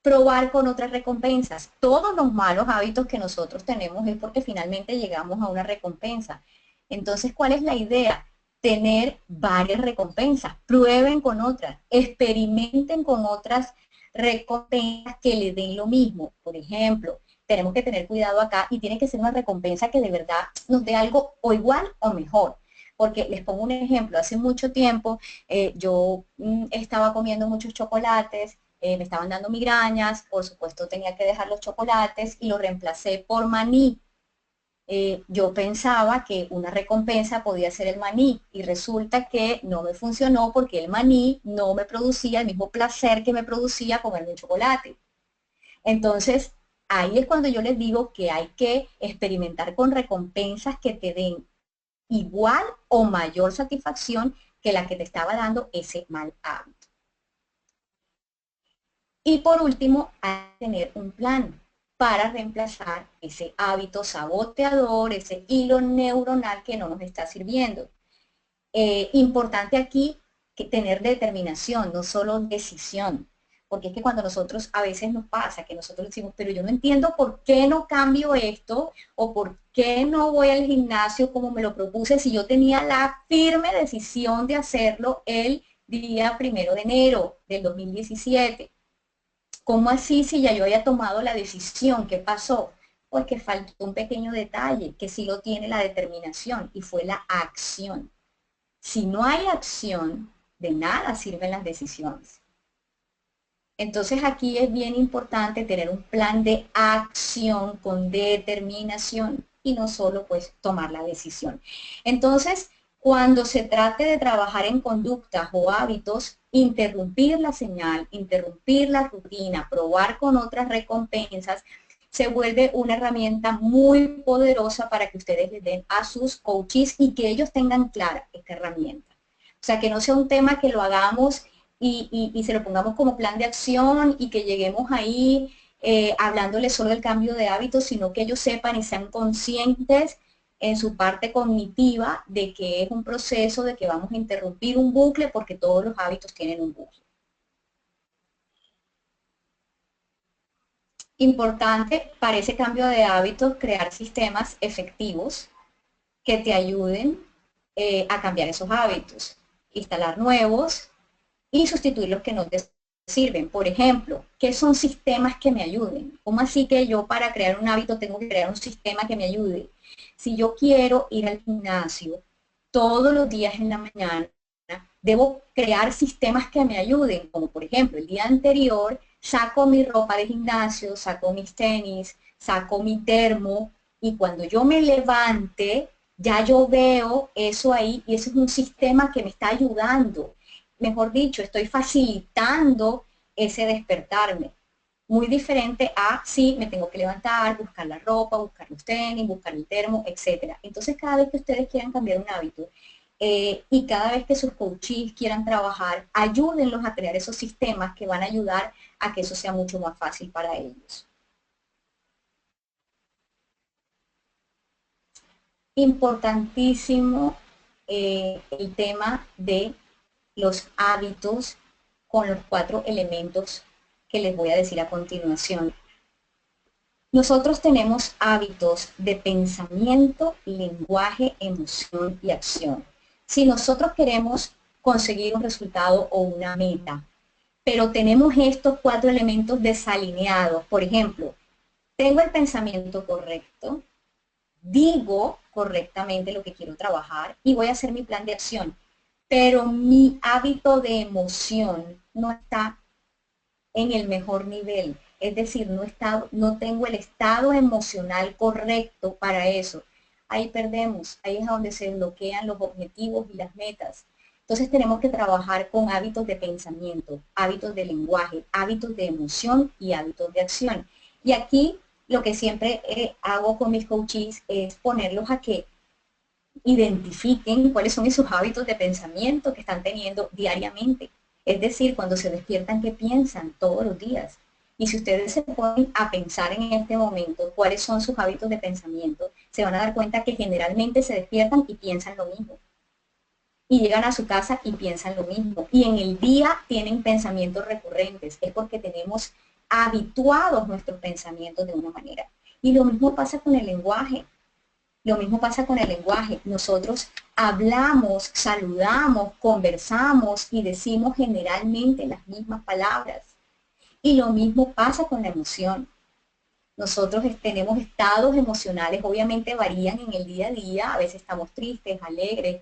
probar con otras recompensas. Todos los malos hábitos que nosotros tenemos es porque finalmente llegamos a una recompensa. Entonces, ¿cuál es la idea? Tener varias recompensas, prueben con otras, experimenten con otras recompensas que le den lo mismo. Por ejemplo, tenemos que tener cuidado acá y tiene que ser una recompensa que de verdad nos dé algo o igual o mejor. Porque les pongo un ejemplo, hace mucho tiempo yo estaba comiendo muchos chocolates, me estaban dando migrañas, por supuesto tenía que dejar los chocolates y lo reemplacé por maní. Yo pensaba que una recompensa podía ser el maní y resulta que no me funcionó porque el maní no me producía el mismo placer que me producía comerme un chocolate. Entonces, ahí es cuando yo les digo que hay que experimentar con recompensas que te den igual o mayor satisfacción que la que te estaba dando ese mal hábito. Y por último, hay que tener un plan para reemplazar ese hábito saboteador, ese hilo neuronal que no nos está sirviendo. Importante aquí que tener determinación, no solo decisión. Porque es que cuando nosotros, a veces nos pasa que nosotros decimos, pero yo no entiendo por qué no cambio esto o por qué no voy al gimnasio como me lo propuse si yo tenía la firme decisión de hacerlo el día 1 de enero del 2017. ¿Cómo así si ya yo había tomado la decisión? ¿Qué pasó? Porque faltó un pequeño detalle que sí lo tiene la determinación y fue la acción. Si no hay acción, de nada sirven las decisiones. Entonces aquí es bien importante tener un plan de acción con determinación y no solo pues tomar la decisión. Entonces, cuando se trate de trabajar en conductas o hábitos, interrumpir la señal, interrumpir la rutina, probar con otras recompensas, se vuelve una herramienta muy poderosa para que ustedes les den a sus coaches y que ellos tengan clara esta herramienta. O sea, que no sea un tema que lo hagamos y se lo pongamos como plan de acción y que lleguemos ahí hablándoles solo del cambio de hábitos, sino que ellos sepan y sean conscientes en su parte cognitiva de que es un proceso, de que vamos a interrumpir un bucle porque todos los hábitos tienen un bucle. Importante para ese cambio de hábitos crear sistemas efectivos que te ayuden a cambiar esos hábitos, instalar nuevos y sustituir los que no te sirven. Por ejemplo, ¿qué son sistemas que me ayuden? ¿Cómo así que yo para crear un hábito tengo que crear un sistema que me ayude? Si yo quiero ir al gimnasio todos los días en la mañana, debo crear sistemas que me ayuden, como por ejemplo, el día anterior saco mi ropa de gimnasio, saco mis tenis, saco mi termo, y cuando yo me levante, ya yo veo eso ahí y ese es un sistema que me está ayudando. Mejor dicho, estoy facilitando ese despertarme. Muy diferente a si me tengo que levantar, buscar la ropa, buscar los tenis, buscar el termo, etc. Entonces, cada vez que ustedes quieran cambiar un hábito y cada vez que sus coaches quieran trabajar, ayúdenlos a crear esos sistemas que van a ayudar a que eso sea mucho más fácil para ellos. Importantísimo el tema de los hábitos con los 4 elementos que les voy a decir a continuación. Nosotros tenemos hábitos de pensamiento, lenguaje, emoción y acción. Si nosotros queremos conseguir un resultado o una meta, pero tenemos estos 4 elementos desalineados, por ejemplo, tengo el pensamiento correcto, digo correctamente lo que quiero trabajar y voy a hacer mi plan de acción, pero mi hábito de emoción no está en el mejor nivel. Es decir, no tengo el estado emocional correcto para eso. Ahí perdemos, ahí es donde se bloquean los objetivos y las metas. Entonces tenemos que trabajar con hábitos de pensamiento, hábitos de lenguaje, hábitos de emoción y hábitos de acción. Y aquí lo que siempre hago con mis coaches es ponerlos a que identifiquen cuáles son esos hábitos de pensamiento que están teniendo diariamente. Es decir, cuando se despiertan, ¿qué piensan todos los días? Y si ustedes se ponen a pensar en este momento cuáles son sus hábitos de pensamiento, se van a dar cuenta que generalmente se despiertan y piensan lo mismo. Y llegan a su casa y piensan lo mismo. Y en el día tienen pensamientos recurrentes. Es porque tenemos habituados nuestros pensamientos de una manera. Y lo mismo pasa con el lenguaje. Lo mismo pasa con el lenguaje. Nosotros hablamos, saludamos, conversamos y decimos generalmente las mismas palabras. Y lo mismo pasa con la emoción. Nosotros tenemos estados emocionales, obviamente varían en el día a día, a veces estamos tristes, alegres,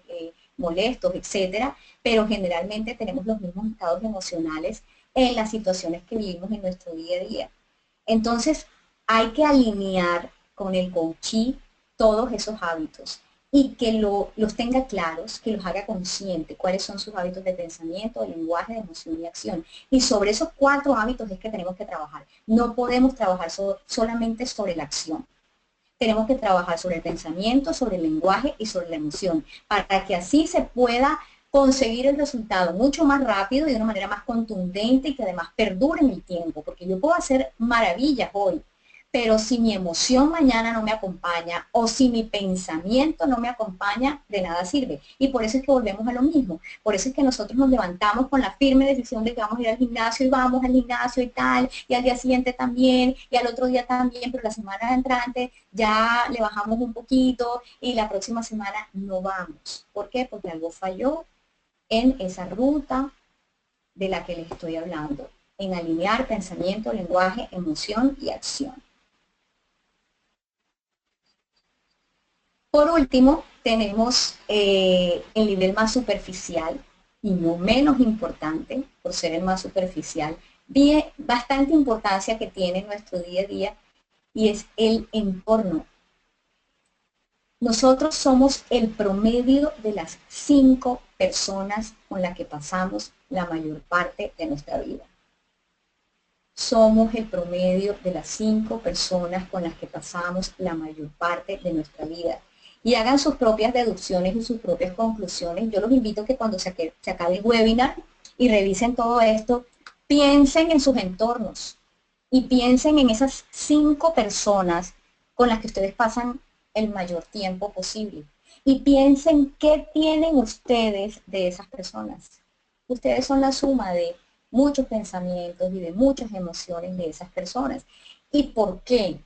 molestos, etcétera, pero generalmente tenemos los mismos estados emocionales en las situaciones que vivimos en nuestro día a día. Entonces, hay que alinear con el coachee todos esos hábitos y que los tenga claros, que los haga consciente, cuáles son sus hábitos de pensamiento, de lenguaje, de emoción y acción. Y sobre esos 4 hábitos es que tenemos que trabajar. No podemos trabajar solamente sobre la acción. Tenemos que trabajar sobre el pensamiento, sobre el lenguaje y sobre la emoción, para que así se pueda conseguir el resultado mucho más rápido y de una manera más contundente y que además perdure en el tiempo, porque yo puedo hacer maravillas hoy, pero si mi emoción mañana no me acompaña o si mi pensamiento no me acompaña, de nada sirve. Y por eso es que volvemos a lo mismo. Por eso es que nosotros nos levantamos con la firme decisión de que vamos a ir al gimnasio y vamos al gimnasio y tal, y al día siguiente también, y al otro día también, pero la semana entrante ya le bajamos un poquito y la próxima semana no vamos. ¿Por qué? Porque algo falló en esa ruta de la que les estoy hablando, en alinear pensamiento, lenguaje, emoción y acción. Por último, tenemos el nivel más superficial y no menos importante, por ser el más superficial, bastante importancia que tiene en nuestro día a día y es el entorno. Nosotros somos el promedio de las 5 personas con las que pasamos la mayor parte de nuestra vida. Somos el promedio de las 5 personas con las que pasamos la mayor parte de nuestra vida. y hagan sus propias deducciones y sus propias conclusiones. Yo los invito a que cuando se acabe el webinar y revisen todo esto, piensen en sus entornos y piensen en esas 5 personas con las que ustedes pasan el mayor tiempo posible. Y piensen qué tienen ustedes de esas personas. Ustedes son la suma de muchos pensamientos y de muchas emociones de esas personas. ¿Y por qué?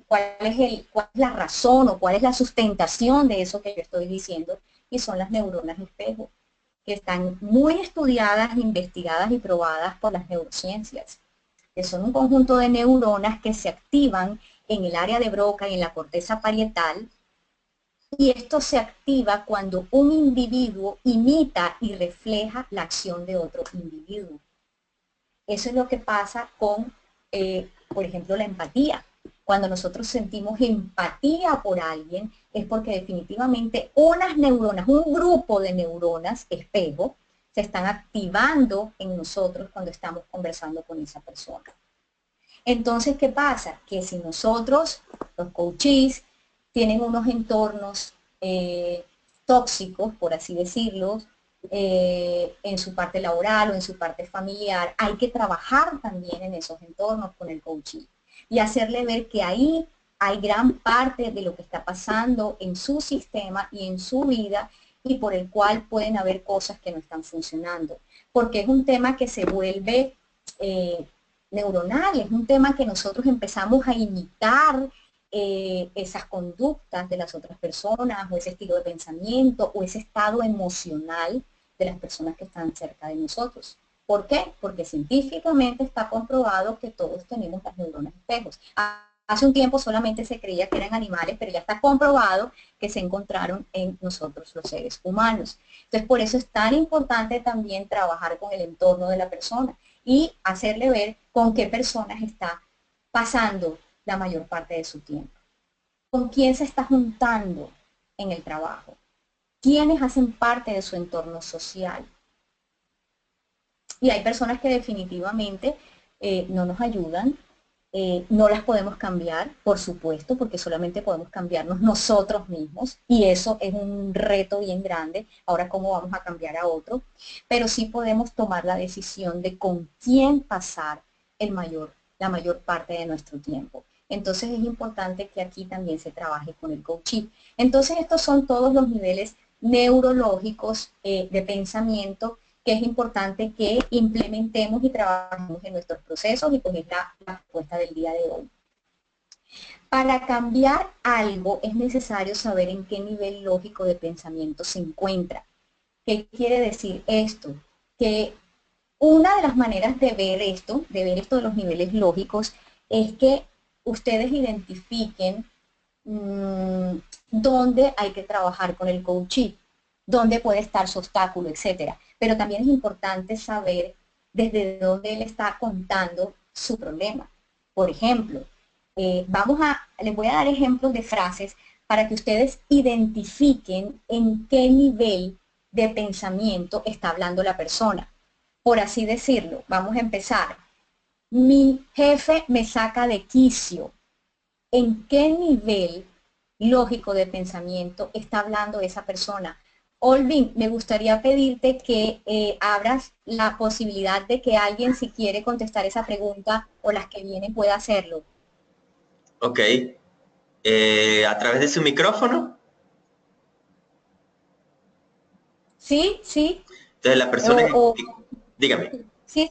¿Cuál es la razón o cuál es la sustentación de eso que yo estoy diciendo? Y son las neuronas espejo, que están muy estudiadas, investigadas y probadas por las neurociencias, que son un conjunto de neuronas que se activan en el área de Broca y en la corteza parietal, y esto se activa cuando un individuo imita y refleja la acción de otro individuo. Eso es lo que pasa con, por ejemplo, la empatía. Cuando nosotros sentimos empatía por alguien, es porque definitivamente unas neuronas, un grupo de neuronas espejo, se están activando en nosotros cuando estamos conversando con esa persona. Entonces, ¿qué pasa? Que si nosotros, los coaches, tienen unos entornos tóxicos, por así decirlo, en su parte laboral o en su parte familiar, hay que trabajar también en esos entornos con el coaching y hacerle ver que ahí hay gran parte de lo que está pasando en su sistema y en su vida, y por el cual pueden haber cosas que no están funcionando, porque es un tema que se vuelve neuronal, es un tema que nosotros empezamos a imitar esas conductas de las otras personas, o ese estilo de pensamiento, o ese estado emocional de las personas que están cerca de nosotros. ¿Por qué? Porque científicamente está comprobado que todos tenemos las neuronas espejos. Hace un tiempo solamente se creía que eran animales, pero ya está comprobado que se encontraron en nosotros los seres humanos. Entonces, por eso es tan importante también trabajar con el entorno de la persona y hacerle ver con qué personas está pasando la mayor parte de su tiempo. ¿Con quién se está juntando en el trabajo? ¿Quiénes hacen parte de su entorno social? Y hay personas que definitivamente no nos ayudan, no las podemos cambiar, por supuesto, porque solamente podemos cambiarnos nosotros mismos, y eso es un reto bien grande. Ahora, ¿cómo vamos a cambiar a otro? Pero sí podemos tomar la decisión de con quién pasar la mayor parte de nuestro tiempo. Entonces es importante que aquí también se trabaje con el coaching. Entonces estos son todos los niveles neurológicos de pensamiento que es importante que implementemos y trabajemos en nuestros procesos, y pues es la respuesta del día de hoy. Para cambiar algo es necesario saber en qué nivel lógico de pensamiento se encuentra. ¿Qué quiere decir esto? Que una de las maneras de ver esto de los niveles lógicos, es que ustedes identifiquen dónde hay que trabajar con el coaching, dónde puede estar su obstáculo, etcétera. Pero también es importante saber desde dónde él está contando su problema. Por ejemplo, les voy a dar ejemplos de frases para que ustedes identifiquen en qué nivel de pensamiento está hablando la persona. Por así decirlo, vamos a empezar. Mi jefe me saca de quicio. ¿En qué nivel lógico de pensamiento está hablando esa persona? Olvin, me gustaría pedirte que abras la posibilidad de que alguien, si quiere contestar esa pregunta o las que vienen, pueda hacerlo.
Ok. ¿A través de su micrófono?
Sí, sí.
Entonces la persona dígame.
Sí,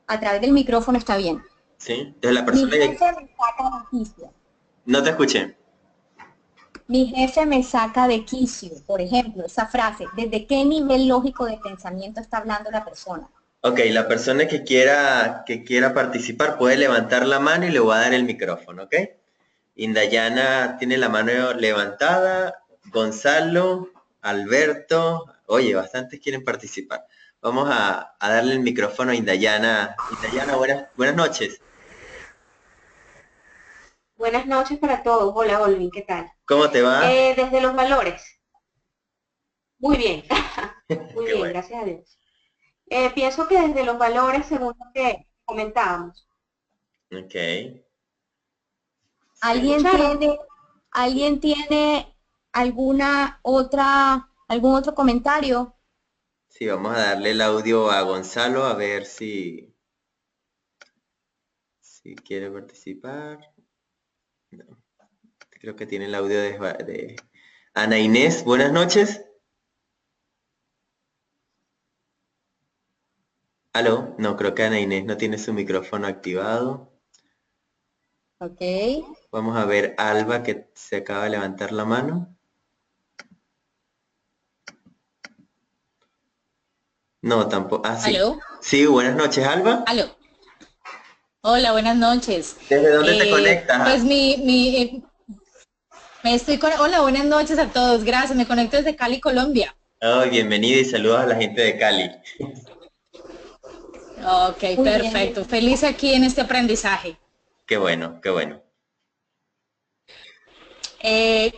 a través del micrófono está bien.
¿Sí? Entonces la
Mi
persona
jefe me saca de quicio.
no te escuché.
Mi jefe me saca de quicio, por ejemplo, esa frase. ¿Desde qué nivel lógico de pensamiento está hablando la persona?
Ok, la persona que quiera participar puede levantar la mano y le voy a dar el micrófono, ¿ok? Indayana tiene la mano levantada, Gonzalo, Alberto, oye, bastantes quieren participar. Vamos a darle el micrófono a Indayana. Indayana, buenas noches.
Buenas noches para todos. Hola, Olvin, ¿qué tal?
¿Cómo te va?
Desde los valores. Muy bien, muy
Qué
bien,
bueno.
gracias a Dios. Pienso que desde los valores, según lo que comentábamos.
Ok. Sí.
¿Alguien
¿Escucharon?
tiene, alguien tiene algún otro comentario?
Sí, vamos a darle el audio a Gonzalo a ver si quiere participar. No, creo que tiene el audio de Ana Inés. Buenas noches. ¿Aló? No, creo que Ana Inés no tiene su micrófono activado.
Ok.
Vamos a ver Alba, que se acaba de levantar la mano. No, tampoco. Ah, sí.
¿Aló?
Sí, buenas noches, Alba.
¿Aló? Hola, buenas noches.
¿Desde dónde te
Pues
conectas?
hola, buenas noches a todos. Gracias. Me conecto desde Cali, Colombia.
Ay, bienvenida y saludos a la gente de Cali.
Ok,
Muy bien,
perfecto. Feliz aquí en este aprendizaje.
Qué bueno, qué bueno.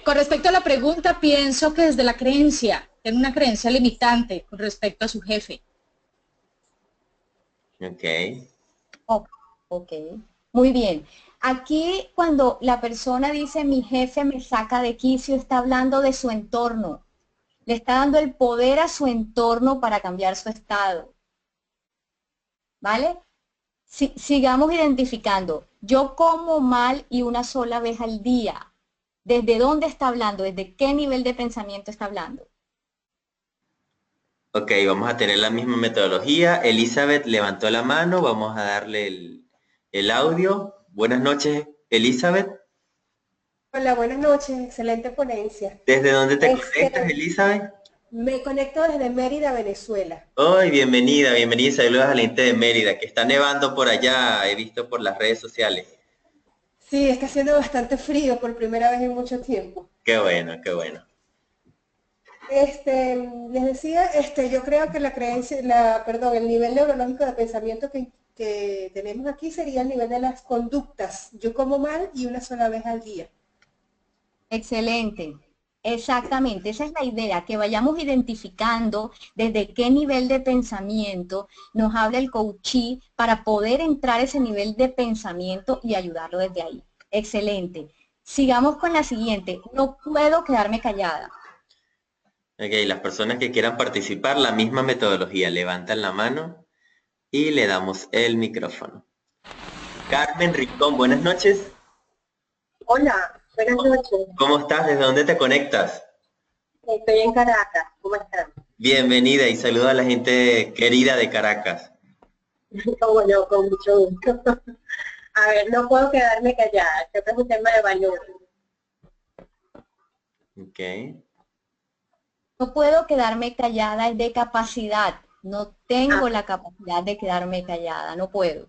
Con respecto a la pregunta, pienso que desde la creencia, tiene una creencia limitante con respecto a su jefe.
Ok.
oh, ok. Muy bien. Aquí cuando la persona dice mi jefe me saca de quicio, está hablando de su entorno. Le está dando el poder a su entorno para cambiar su estado. ¿Vale? Sigamos identificando. Yo como mal y una sola vez al día. ¿Desde dónde está hablando? ¿Desde qué nivel de pensamiento está hablando?
Ok, vamos a tener la misma metodología. Elizabeth levantó la mano, vamos a darle el audio. Buenas noches, Elizabeth.
Hola, buenas noches, excelente ponencia.
¿Desde dónde te conectas, Elizabeth?
Me conecto desde Mérida, Venezuela.
Hoy, bienvenida, bienvenida y saludos a la gente de Mérida, que está nevando por allá, he visto por las redes sociales.
Sí, está haciendo bastante frío por primera vez en mucho tiempo.
Qué bueno, qué bueno.
Les decía, yo creo que la creencia, perdón, el nivel neurológico de pensamiento que tenemos aquí sería el nivel de las conductas. Yo como mal y una sola vez al día.
Excelente. Exactamente, esa es la idea, que vayamos identificando desde qué nivel de pensamiento nos habla el coachí para poder entrar a ese nivel de pensamiento y ayudarlo desde ahí. Excelente. Sigamos con la siguiente. No puedo quedarme callada.
Ok, las personas que quieran participar, la misma metodología, levantan la mano y le damos el micrófono. Carmen Rincón, buenas noches.
Hola, buenas noches.
¿Cómo estás? ¿Desde dónde te conectas?
Estoy en Caracas. ¿Cómo están?
Bienvenida y saludo a la gente querida de Caracas.
Cómo no, con mucho gusto. A ver, no puedo quedarme callada. Creo que es un tema de valor.
Ok.
No puedo quedarme callada, es de capacidad. No tengo
Ah,
la capacidad de quedarme callada, no puedo.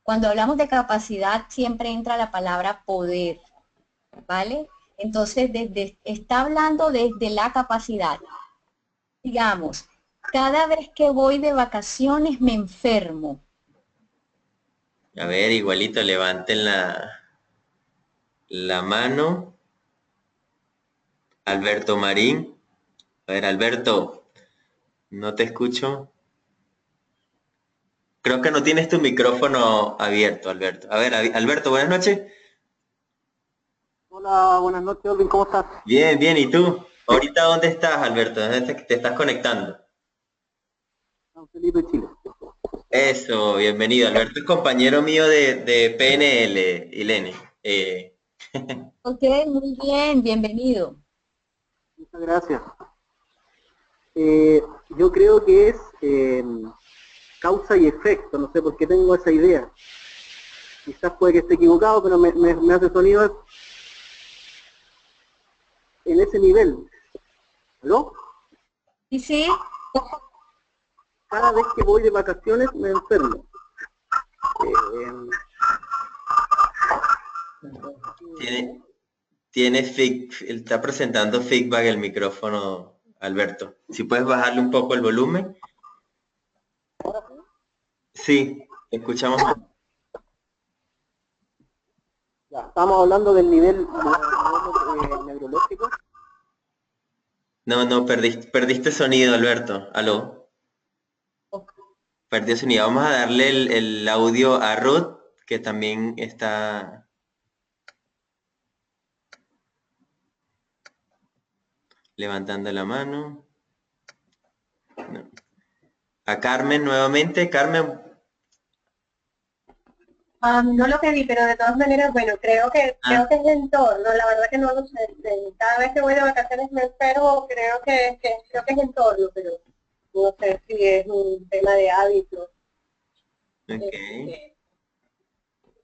Cuando hablamos de capacidad siempre entra la palabra poder, ¿vale? Entonces, está hablando desde la capacidad. Digamos, cada vez que voy de vacaciones me enfermo.
A ver, igualito, levanten la mano. Alberto Marín. A ver, Alberto, no te escucho. Creo que no tienes tu micrófono abierto, Alberto. A ver, Alberto, buenas noches.
Hola, buenas noches, Olvin, ¿cómo estás?
Bien, bien, ¿y tú? ¿Ahorita dónde estás, Alberto? ¿Dónde te estás conectando?
San Felipe, Chile.
Eso, bienvenido. Alberto es compañero mío de PNL, Ilene.
Ok, muy bien, bienvenido.
Muchas gracias. Yo creo que es causa y efecto, no sé por qué tengo esa idea. Quizás puede que esté equivocado, pero me hace sonido en ese nivel. ¿Aló?
¿Y sí?
Cada vez que voy de vacaciones me enfermo. Eh,
Tiene, está presentando feedback el micrófono, Alberto. Si puedes bajarle un poco el volumen. Sí, te escuchamos.
ya, estamos hablando del nivel neurológico.
No, perdiste sonido, Alberto. Aló. Perdió sonido. Vamos a darle el audio a Ruth, que también está. levantando la mano. No. A Carmen nuevamente. Carmen.
No lo pedí, pero de todas maneras, bueno, creo que es el entorno, la verdad que no lo sé. Cada vez que voy de vacaciones me enfermo, creo que es entorno, pero no sé si es un tema de hábito.
Okay.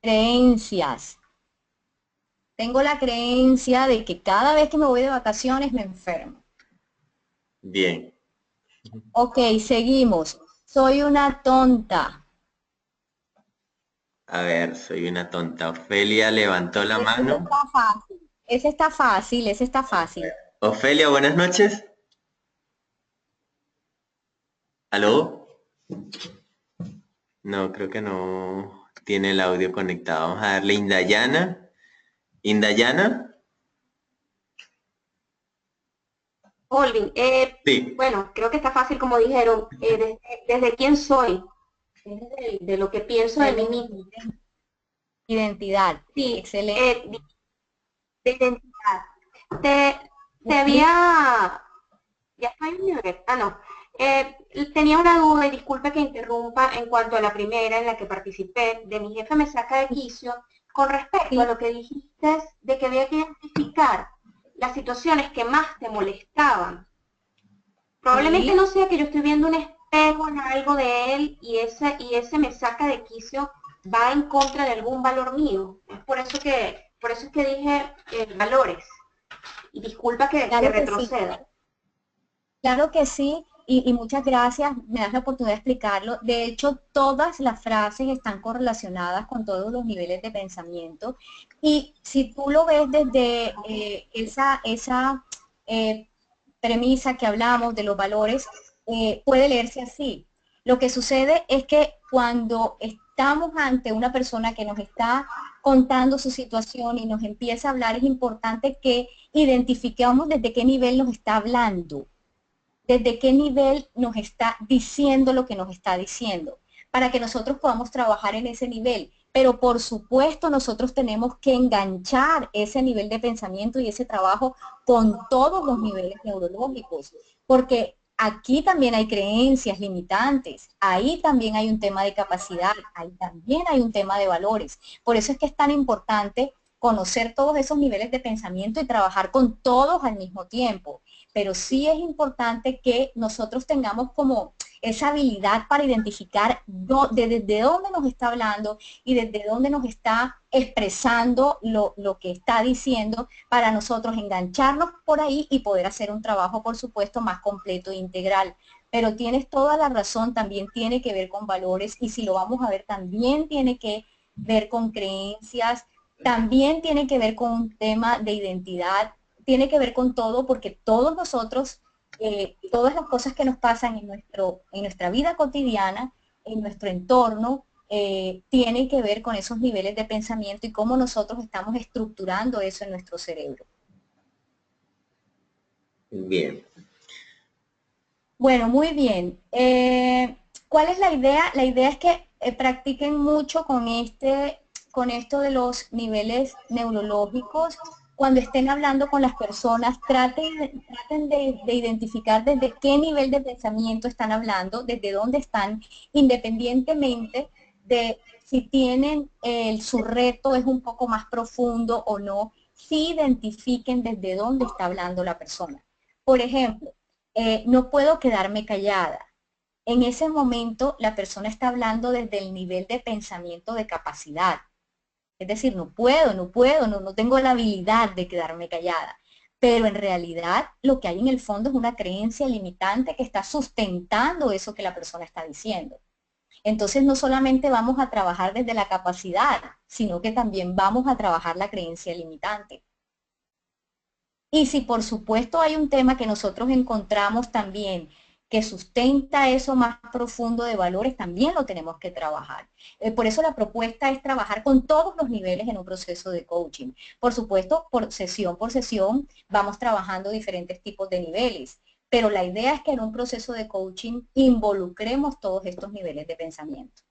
Creencias. Tengo la creencia de que cada vez que me voy de vacaciones me enfermo.
Bien.
Ok, seguimos. Soy una tonta.
A ver, soy una tonta. Ofelia levantó la
Ese
mano.
está fácil. Ese está fácil, ese está fácil.
Ofelia, buenas noches. ¿Aló? No, creo que no tiene el audio conectado. Vamos a darle Indayana. Indayana.
Olvin,
Sí.
bueno, creo que está fácil como dijeron, desde quién soy, de lo que pienso de mí mismo.
Identidad.
Sí,
Excelente.
de identidad. Te había, ya estoy en mute. No. Tenía una duda y disculpe que interrumpa en cuanto a la primera en la que participé, de mi jefe me saca de quicio, con respecto a lo que dijiste de que había que identificar las situaciones que más te molestaban. Probablemente no sea que yo estoy viendo un espejo en algo de él y ese me saca de quicio va en contra de algún valor mío. Es por eso es que dije valores. Y disculpa que retroceda.
Sí. Claro que sí, y muchas gracias, me das la oportunidad de explicarlo. De hecho, todas las frases están correlacionadas con todos los niveles de pensamiento. Y si tú lo ves desde esa premisa que hablamos de los valores, puede leerse así. Lo que sucede es que cuando estamos ante una persona que nos está contando su situación y nos empieza a hablar, es importante que identifiquemos desde qué nivel nos está hablando, desde qué nivel nos está diciendo lo que nos está diciendo, para que nosotros podamos trabajar en ese nivel. Pero por supuesto nosotros tenemos que enganchar ese nivel de pensamiento y ese trabajo con todos los niveles neurológicos, porque aquí también hay creencias limitantes, ahí también hay un tema de capacidad, ahí también hay un tema de valores. Por eso es que es tan importante conocer todos esos niveles de pensamiento y trabajar con todos al mismo tiempo. Pero sí es importante que nosotros tengamos como esa habilidad para identificar desde dónde nos está hablando y desde dónde nos está expresando lo que está diciendo, para nosotros engancharnos por ahí y poder hacer un trabajo, por supuesto, más completo e integral. Pero tienes toda la razón, también tiene que ver con valores, y si lo vamos a ver, también tiene que ver con creencias, también tiene que ver con un tema de identidad, tiene que ver con todo, porque todos nosotros, todas las cosas que nos pasan en nuestra vida cotidiana, en nuestro entorno, tienen que ver con esos niveles de pensamiento y cómo nosotros estamos estructurando eso en nuestro cerebro.
Bien.
Bueno, muy bien. ¿Cuál es la idea? La idea es que practiquen mucho con esto de los niveles neurológicos. Cuando estén hablando con las personas, traten de identificar desde qué nivel de pensamiento están hablando, desde dónde están, independientemente de si tienen su reto es un poco más profundo o no. Sí identifiquen desde dónde está hablando la persona. Por ejemplo, no puedo quedarme callada. En ese momento la persona está hablando desde el nivel de pensamiento de capacidad. Es decir, no tengo la habilidad de quedarme callada. Pero en realidad lo que hay en el fondo es una creencia limitante que está sustentando eso que la persona está diciendo. Entonces no solamente vamos a trabajar desde la capacidad, sino que también vamos a trabajar la creencia limitante. Y si por supuesto hay un tema que nosotros encontramos también que sustenta eso más profundo de valores, también lo tenemos que trabajar. Por eso la propuesta es trabajar con todos los niveles en un proceso de coaching. Por supuesto, por sesión vamos trabajando diferentes tipos de niveles, pero la idea es que en un proceso de coaching involucremos todos estos niveles de pensamiento.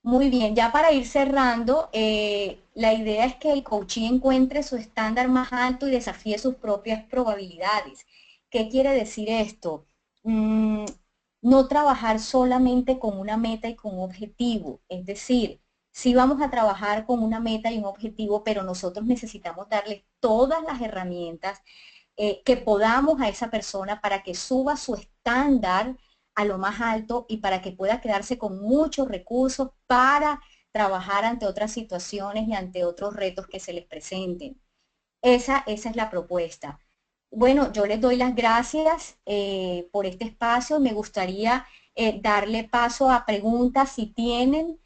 Muy bien, ya para ir cerrando, la idea es que el coachee encuentre su estándar más alto y desafíe sus propias probabilidades. ¿Qué quiere decir esto? Mm, no trabajar solamente con una meta y con un objetivo, es decir, sí vamos a trabajar con una meta y un objetivo, pero nosotros necesitamos darle todas las herramientas que podamos a esa persona para que suba su estándar a lo más alto y para que pueda quedarse con muchos recursos para trabajar ante otras situaciones y ante otros retos que se les presenten. Esa es la propuesta. Bueno, yo les doy las gracias por este espacio. Me gustaría darle paso a preguntas si tienen.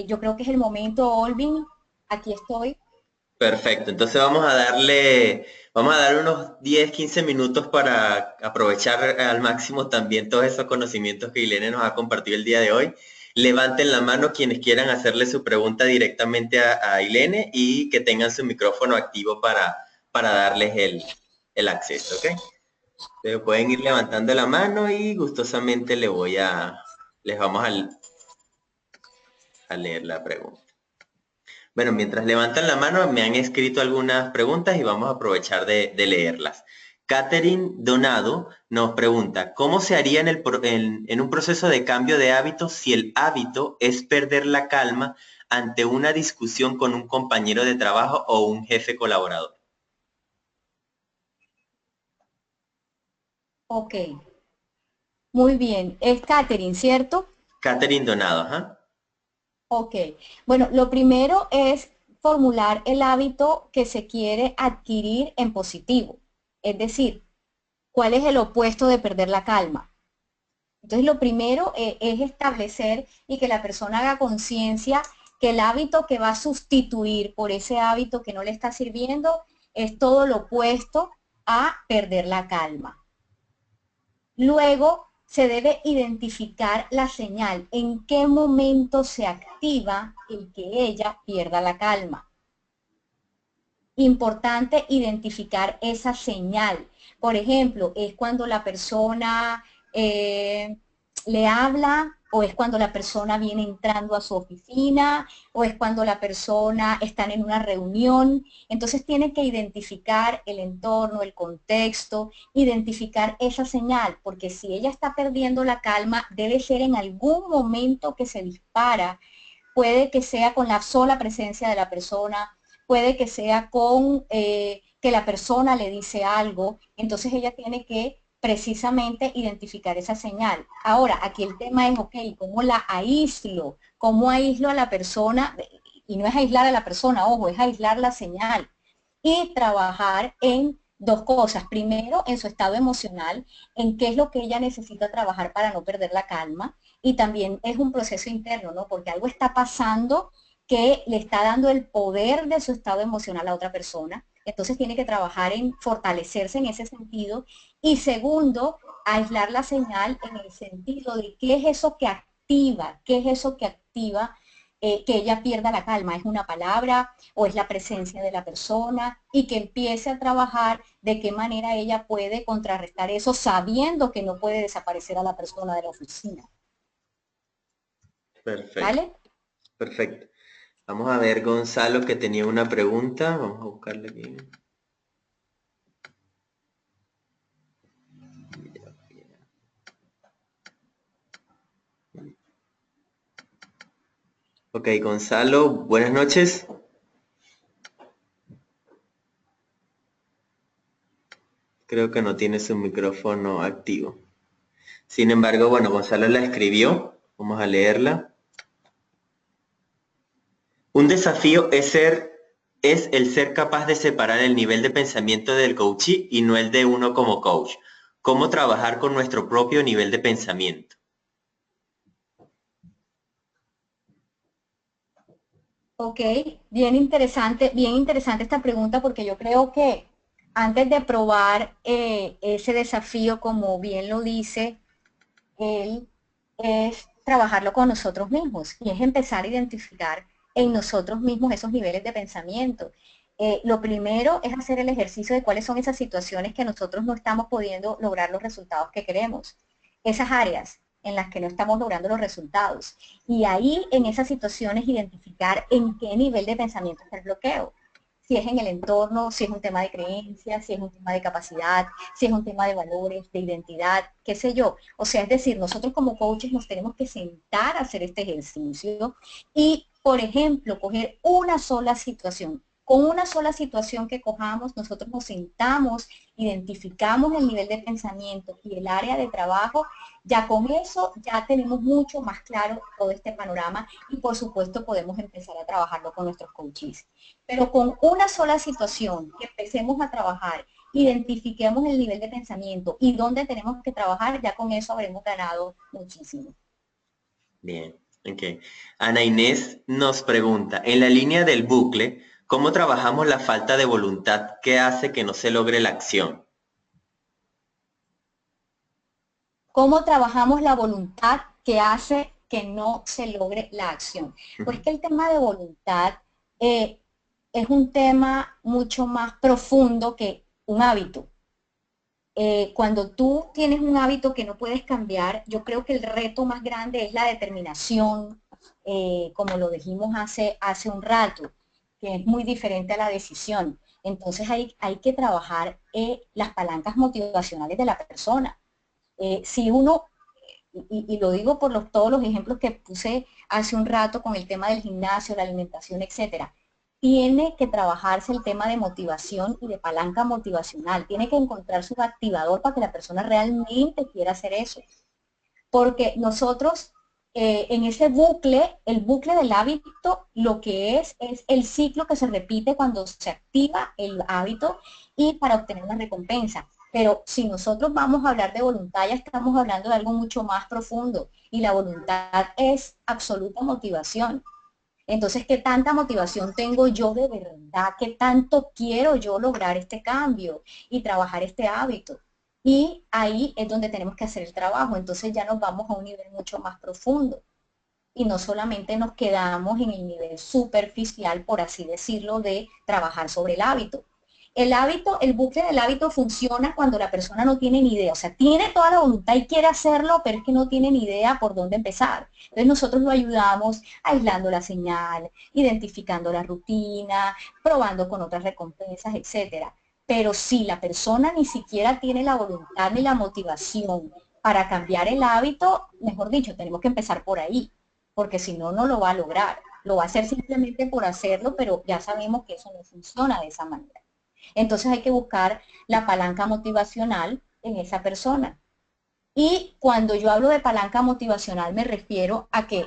Yo creo que es el momento, Olvin. Aquí estoy.
Perfecto, entonces vamos a dar unos 10, 15 minutos para aprovechar al máximo también todos esos conocimientos que Ilene nos ha compartido el día de hoy. Levanten la mano quienes quieran hacerle su pregunta directamente a Ilene y que tengan su micrófono activo para darles el acceso, ¿ok? Pero pueden ir levantando la mano y gustosamente les vamos a leer la pregunta. Bueno, mientras levantan la mano, me han escrito algunas preguntas y vamos a aprovechar de leerlas. Catherine Donado nos pregunta, ¿cómo se haría en un proceso de cambio de hábitos si el hábito es perder la calma ante una discusión con un compañero de trabajo o un jefe colaborador?
Ok. Muy bien. Es Catherine, ¿cierto?
Catherine Donado, ¿ajá?
Ok, bueno, lo primero es formular el hábito que se quiere adquirir en positivo. Es decir, ¿cuál es el opuesto de perder la calma? Entonces, lo primero es establecer y que la persona haga conciencia que el hábito que va a sustituir por ese hábito que no le está sirviendo es todo lo opuesto a perder la calma. Luego, se debe identificar la señal, en qué momento se activa el que ella pierda la calma. Importante identificar esa señal. Por ejemplo, es cuando la persona le habla, o es cuando la persona viene entrando a su oficina, o es cuando la persona está en una reunión. Entonces tiene que identificar el entorno, el contexto, identificar esa señal, porque si ella está perdiendo la calma, debe ser en algún momento que se dispara. Puede que sea con la sola presencia de la persona, puede que sea con que la persona le dice algo, entonces ella tiene que precisamente identificar esa señal. Ahora, aquí el tema es, ok, ¿cómo la aíslo? ¿Cómo aíslo a la persona? Y no es aislar a la persona, ojo, es aislar la señal. Y trabajar en dos cosas. Primero, en su estado emocional, en qué es lo que ella necesita trabajar para no perder la calma. Y también es un proceso interno, ¿no? Porque algo está pasando que le está dando el poder de su estado emocional a otra persona. Entonces tiene que trabajar en fortalecerse en ese sentido. Y segundo, aislar la señal en el sentido de qué es eso que activa, qué es eso que activa que ella pierda la calma. ¿Es una palabra o es la presencia de la persona? Y que empiece a trabajar de qué manera ella puede contrarrestar eso sabiendo que no puede desaparecer a la persona de la oficina.
Perfecto.
¿Vale?
Perfecto. Vamos a ver, Gonzalo, que tenía una pregunta. Vamos a buscarle aquí. Ok, Gonzalo, buenas noches. Creo que no tiene su micrófono activo. Sin embargo, bueno, Gonzalo la escribió. Vamos a leerla. Un desafío es el ser capaz de separar el nivel de pensamiento del coachee y no el de uno como coach. ¿Cómo trabajar con nuestro propio nivel de pensamiento?
Ok, bien interesante esta pregunta, porque yo creo que antes de probar ese desafío, como bien lo dice él, es trabajarlo con nosotros mismos y es empezar a identificar en nosotros mismos esos niveles de pensamiento. Lo primero es hacer el ejercicio de cuáles son esas situaciones que nosotros no estamos pudiendo lograr los resultados que queremos. Esas áreas, en las que no estamos logrando los resultados. Y ahí, en esas situaciones, identificar en qué nivel de pensamiento está el bloqueo. Si es en el entorno, si es un tema de creencias, si es un tema de capacidad, si es un tema de valores, de identidad, qué sé yo. O sea, es decir, nosotros como coaches nos tenemos que sentar a hacer este ejercicio y, por ejemplo, coger una sola situación. Con una sola situación que cojamos, nosotros nos sentamos, identificamos el nivel de pensamiento y el área de trabajo, ya con eso ya tenemos mucho más claro todo este panorama y por supuesto podemos empezar a trabajarlo con nuestros coaches. Pero con una sola situación que empecemos a trabajar, identifiquemos el nivel de pensamiento y dónde tenemos que trabajar, ya con eso habremos ganado muchísimo.
Bien, ok. Ana Inés nos pregunta, en la línea del bucle, ¿cómo trabajamos la falta de voluntad que hace que no se logre la acción?
¿Cómo trabajamos la voluntad que hace que no se logre la acción? Pues que el tema de voluntad es un tema mucho más profundo que un hábito. Cuando tú tienes un hábito que no puedes cambiar, yo creo que el reto más grande es la determinación, como lo dijimos hace un rato, que es muy diferente a la decisión. Entonces hay que trabajar las palancas motivacionales de la persona. Si uno, y lo digo por todos los ejemplos que puse hace un rato con el tema del gimnasio, la alimentación, etcétera, tiene que trabajarse el tema de motivación y de palanca motivacional. Tiene que encontrar su activador para que la persona realmente quiera hacer eso. Porque nosotros, en ese bucle, el bucle del hábito, lo que es el ciclo que se repite cuando se activa el hábito y para obtener una recompensa. Pero si nosotros vamos a hablar de voluntad, ya estamos hablando de algo mucho más profundo. Y la voluntad es absoluta motivación. Entonces, ¿qué tanta motivación tengo yo de verdad? ¿Qué tanto quiero yo lograr este cambio y trabajar este hábito? Y ahí es donde tenemos que hacer el trabajo. Entonces ya nos vamos a un nivel mucho más profundo. Y no solamente nos quedamos en el nivel superficial, por así decirlo, de trabajar sobre el hábito. El hábito, el bucle del hábito funciona cuando la persona no tiene ni idea, o sea, tiene toda la voluntad y quiere hacerlo, pero es que no tiene ni idea por dónde empezar. Entonces nosotros lo ayudamos aislando la señal, identificando la rutina, probando con otras recompensas, etcétera. Pero si la persona ni siquiera tiene la voluntad ni la motivación para cambiar el hábito, mejor dicho, tenemos que empezar por ahí, porque si no, no lo va a lograr. Lo va a hacer simplemente por hacerlo, pero ya sabemos que eso no funciona de esa manera. Entonces hay que buscar la palanca motivacional en esa persona. Y cuando yo hablo de palanca motivacional me refiero a que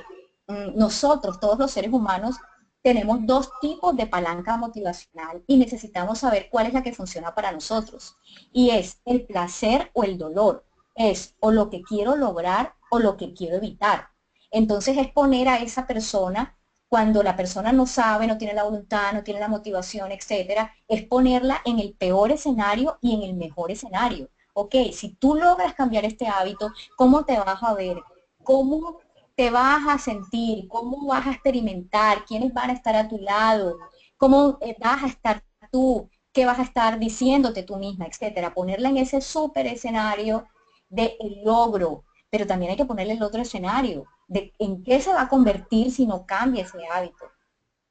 nosotros, todos los seres humanos, tenemos dos tipos de palanca motivacional y necesitamos saber cuál es la que funciona para nosotros. Y es el placer o el dolor. Es o lo que quiero lograr o lo que quiero evitar. Entonces es poner a esa persona, cuando la persona no sabe, no tiene la voluntad, no tiene la motivación, etcétera, es ponerla en el peor escenario y en el mejor escenario. Ok, si tú logras cambiar este hábito, ¿cómo te vas a ver? ¿Cómo te vas a sentir? ¿Cómo vas a experimentar? ¿Quiénes van a estar a tu lado? ¿Cómo vas a estar tú? ¿Qué vas a estar diciéndote tú misma, etcétera? Ponerla en ese súper escenario de el logro, pero también hay que ponerle el otro escenario, de en qué se va a convertir si no cambia ese hábito.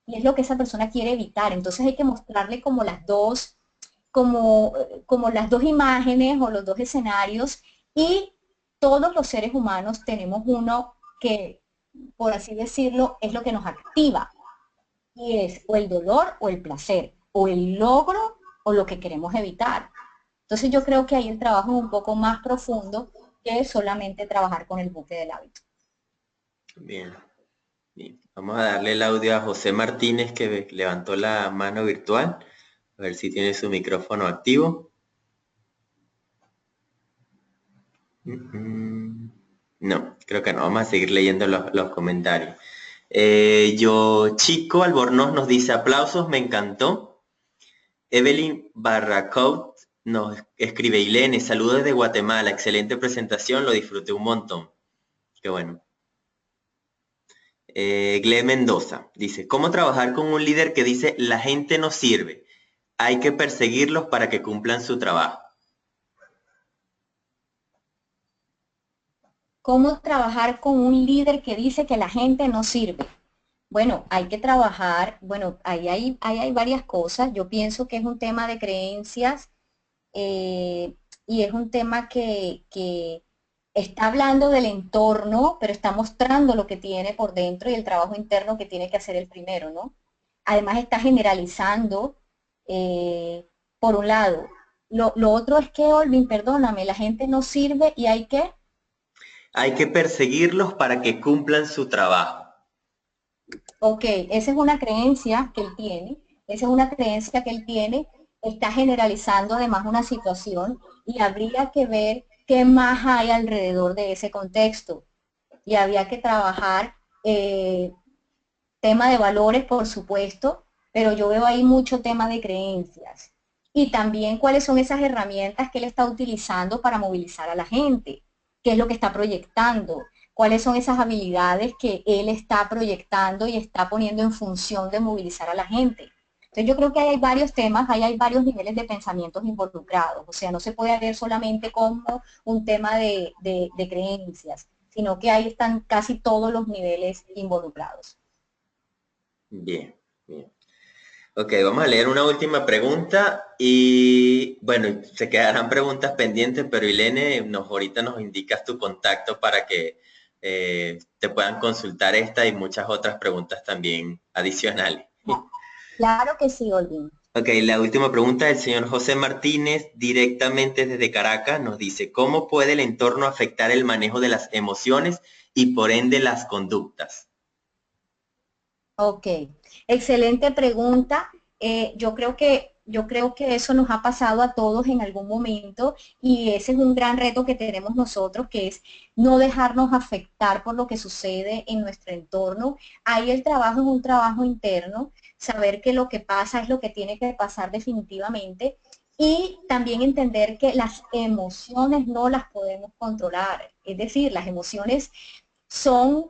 Y es lo que esa persona quiere evitar. Entonces hay que mostrarle como las dos, como las dos imágenes o los dos escenarios, y todos los seres humanos tenemos uno que, por así decirlo, es lo que nos activa. Y es o el dolor o el placer, o el logro o lo que queremos evitar. Entonces yo creo que ahí el trabajo es un poco más profundo que solamente trabajar con el bucle del hábito.
Bien, bien. Vamos a darle el audio a José Martínez, que levantó la mano virtual. A ver si tiene su micrófono activo. No, creo que no. Vamos a seguir leyendo los comentarios. Yo Chico Albornoz nos dice aplausos, me encantó. Evelyn Barracout nos escribe, Ilene, saludos desde Guatemala, excelente presentación, lo disfruté un montón. Qué bueno. Gle Mendoza dice, ¿cómo trabajar con un líder que dice la gente no sirve? Hay que perseguirlos para que cumplan su trabajo.
¿Cómo trabajar con un líder que dice que la gente no sirve? Bueno, hay que trabajar, bueno, ahí hay varias cosas. Yo pienso que es un tema de creencias eh, y es un tema que está hablando del entorno, pero está mostrando lo que tiene por dentro y el trabajo interno que tiene que hacer el primero, ¿no? Además está generalizando, eh, por un lado. Lo otro es que, Olvin, perdóname, la gente no sirve y hay que.
Hay que perseguirlos para que cumplan su trabajo.
Ok, esa es una creencia que él tiene, esa es una creencia que él tiene, está generalizando además una situación y habría que ver qué más hay alrededor de ese contexto. Y había que trabajar tema de valores, por supuesto, pero yo veo ahí mucho tema de creencias. Y también cuáles son esas herramientas que él está utilizando para movilizar a la gente, qué es lo que está proyectando, cuáles son esas habilidades que él está proyectando y está poniendo en función de movilizar a la gente. Entonces yo creo que ahí hay varios temas, ahí hay varios niveles de pensamientos involucrados, o sea, no se puede ver solamente como un tema de creencias, sino que ahí están casi todos los niveles involucrados.
Bien, bien. Ok, vamos a leer una última pregunta y bueno, se quedarán preguntas pendientes, pero Ilene, ahorita nos indicas tu contacto para que te puedan consultar esta y muchas otras preguntas también adicionales.
Claro que sí, Olvin.
Ok, la última pregunta del señor José Martínez, directamente desde Caracas, nos dice, ¿cómo puede el entorno afectar el manejo de las emociones y por ende las conductas?
Ok, excelente pregunta. Yo creo que eso nos ha pasado a todos en algún momento y ese es un gran reto que tenemos nosotros, que es no dejarnos afectar por lo que sucede en nuestro entorno. Ahí el trabajo es un trabajo interno, saber que lo que pasa es lo que tiene que pasar definitivamente y también entender que las emociones no las podemos controlar. Es decir, las emociones son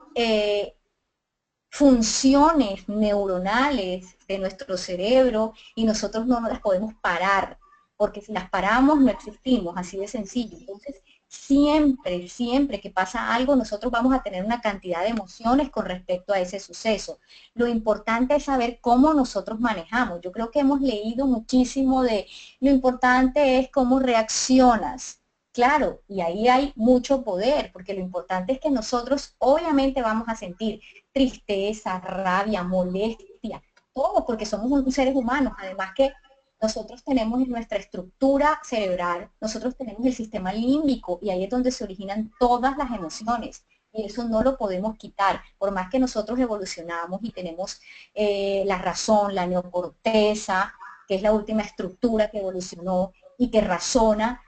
funciones neuronales de nuestro cerebro y nosotros no las podemos parar, porque si las paramos no existimos, así de sencillo. Entonces, siempre, siempre que pasa algo, nosotros vamos a tener una cantidad de emociones con respecto a ese suceso. Lo importante es saber cómo nosotros manejamos. Yo creo que hemos leído muchísimo de lo importante es cómo reaccionas. Claro, y ahí hay mucho poder, porque lo importante es que nosotros obviamente vamos a sentir tristeza, rabia, molestia, todo porque somos seres humanos. Además que nosotros tenemos en nuestra estructura cerebral, nosotros tenemos el sistema límbico y ahí es donde se originan todas las emociones. Y eso no lo podemos quitar, por más que nosotros evolucionamos y tenemos la razón, la neocorteza, que es la última estructura que evolucionó y que razona,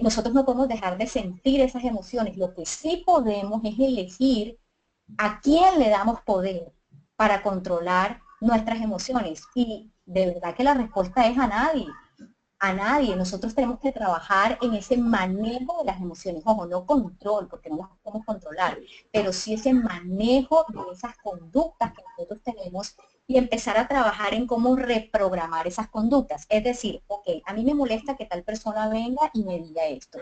nosotros no podemos dejar de sentir esas emociones. Lo que sí podemos es elegir ¿a quién le damos poder para controlar nuestras emociones? Y de verdad que la respuesta es a nadie. A nadie. Nosotros tenemos que trabajar en ese manejo de las emociones. Ojo, no control, porque no las podemos controlar, pero sí ese manejo de esas conductas que nosotros tenemos y empezar a trabajar en cómo reprogramar esas conductas. Es decir, ok, a mí me molesta que tal persona venga y me diga esto.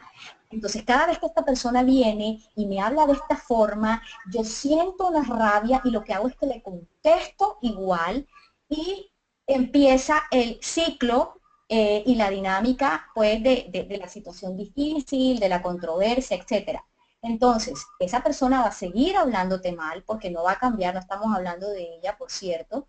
Entonces, cada vez que esta persona viene y me habla de esta forma, yo siento una rabia y lo que hago es que le contesto igual y empieza el ciclo y la dinámica pues de la situación difícil, de la controversia, etcétera. Entonces, esa persona va a seguir hablándote mal porque no va a cambiar, no estamos hablando de ella, por cierto,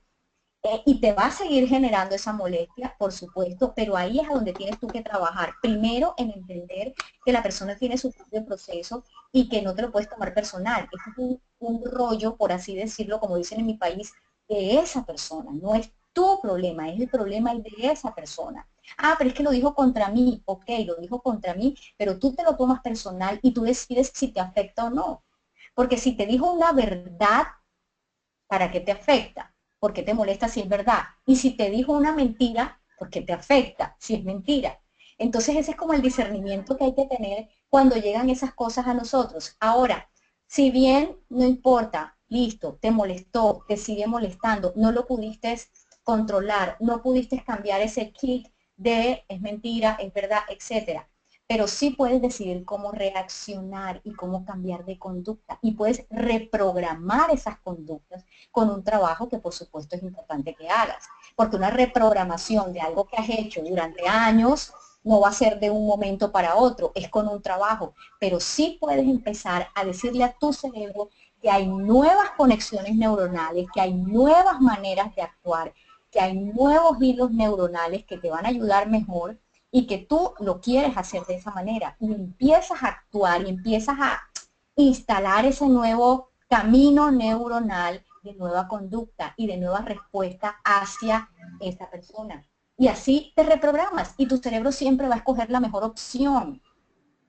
y te va a seguir generando esa molestia, por supuesto, pero ahí es a donde tienes tú que trabajar. Primero en entender que la persona tiene su propio proceso y que no te lo puedes tomar personal. Esto es un rollo, por así decirlo, como dicen en mi país, de esa persona. No es tu problema, es el problema de esa persona. Ah, pero es que lo dijo contra mí. Ok, lo dijo contra mí, pero tú te lo tomas personal y tú decides si te afecta o no. Porque si te dijo una verdad, ¿para qué te afecta? ¿Por qué te molesta si es verdad? Y si te dijo una mentira, ¿por qué te afecta si es mentira? Entonces ese es como el discernimiento que hay que tener cuando llegan esas cosas a nosotros. Ahora, si bien no importa, listo, te molestó, te sigue molestando, no lo pudiste controlar, no pudiste cambiar ese kit de es mentira, es verdad, etcétera. pero sí puedes decidir cómo reaccionar y cómo cambiar de conducta. Y puedes reprogramar esas conductas con un trabajo que por supuesto es importante que hagas. Porque una reprogramación de algo que has hecho durante años no va a ser de un momento para otro, es con un trabajo. Pero sí puedes empezar a decirle a tu cerebro que hay nuevas conexiones neuronales, que hay nuevas maneras de actuar, que hay nuevos hilos neuronales que te van a ayudar mejor y que tú lo quieres hacer de esa manera. Y empiezas a actuar y empiezas a instalar ese nuevo camino neuronal de nueva conducta y de nueva respuesta hacia esa persona. Y así te reprogramas y tu cerebro siempre va a escoger la mejor opción.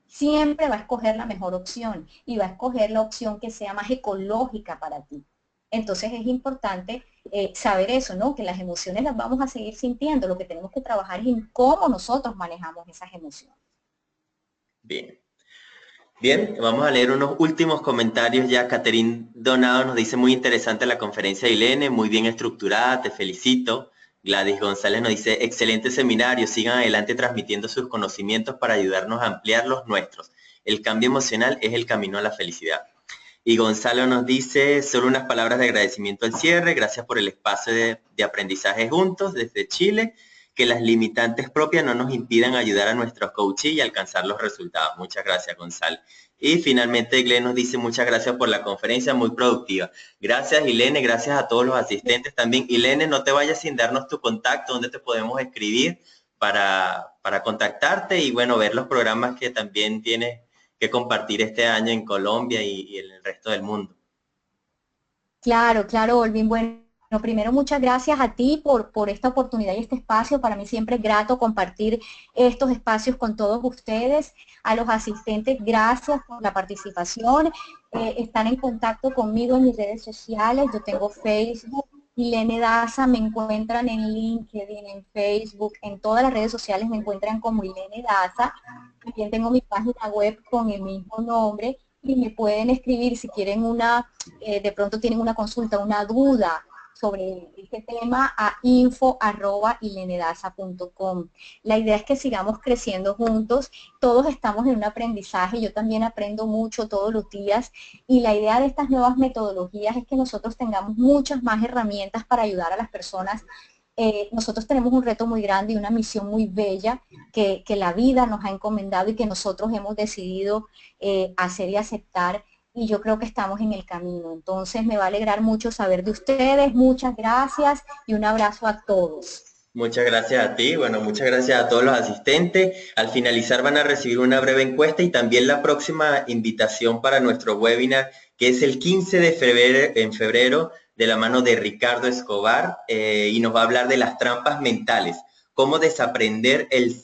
Siempre va a escoger la mejor opción y va a escoger la opción que sea más ecológica para ti. Entonces es importante saber eso, ¿no? Que las emociones las vamos a seguir sintiendo. Lo que tenemos que trabajar es en cómo nosotros manejamos esas emociones.
Bien. Bien, vamos a leer unos últimos comentarios ya. Caterín Donado nos dice, muy interesante la conferencia de Ilene, muy bien estructurada, te felicito. Gladys González nos dice, excelente seminario, sigan adelante transmitiendo sus conocimientos para ayudarnos a ampliar los nuestros. El cambio emocional es el camino a la felicidad. Y Gonzalo nos dice, solo unas palabras de agradecimiento al cierre, gracias por el espacio de aprendizaje juntos desde Chile, que las limitantes propias no nos impidan ayudar a nuestros coaches y alcanzar los resultados. Muchas gracias, Gonzalo. Y finalmente Glenn nos dice, muchas gracias por la conferencia, muy productiva. Gracias, Ilene, gracias a todos los asistentes también. Ilene, no te vayas sin darnos tu contacto, donde te podemos escribir para contactarte y, bueno, ver los programas que también tienes que compartir este año en Colombia y en el resto del mundo.
Claro, claro, Olvin. Bueno, primero muchas gracias a ti por esta oportunidad y este espacio. Para mí siempre es grato compartir estos espacios con todos ustedes. A los asistentes, gracias por la participación. Están en contacto conmigo en mis redes sociales. Yo tengo Facebook, Ilene Daza, me encuentran en LinkedIn, en Facebook, en todas las redes sociales me encuentran como Ilene Daza. También tengo mi página web con el mismo nombre y me pueden escribir si quieren de pronto tienen una consulta, una duda sobre este tema a info@ilenedaza.com. La idea es que sigamos creciendo juntos, todos estamos en un aprendizaje, yo también aprendo mucho todos los días y la idea de estas nuevas metodologías es que nosotros tengamos muchas más herramientas para ayudar a las personas. Nosotros tenemos un reto muy grande y una misión muy bella que la vida nos ha encomendado y que nosotros hemos decidido hacer y aceptar, y yo creo que estamos en el camino. Entonces me va a alegrar mucho saber de ustedes. Muchas gracias y un abrazo a todos.
Muchas gracias a ti, bueno, muchas gracias a todos los asistentes. Al finalizar van a recibir una breve encuesta y también la próxima invitación para nuestro webinar, que es el 15 de febrero, de la mano de Ricardo Escobar, y nos va a hablar de las trampas mentales, cómo desaprender el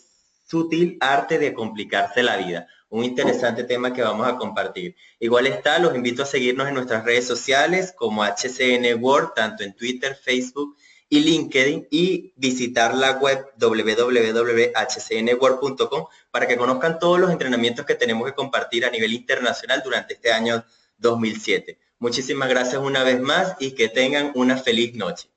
sutil arte de complicarse la vida. Un interesante tema que vamos a compartir. Igual está, los invito a seguirnos en nuestras redes sociales como HCN World, tanto en Twitter, Facebook y LinkedIn, y visitar la web www.hcnworld.com para que conozcan todos los entrenamientos que tenemos que compartir a nivel internacional durante este año 2007. Muchísimas gracias una vez más y que tengan una feliz noche.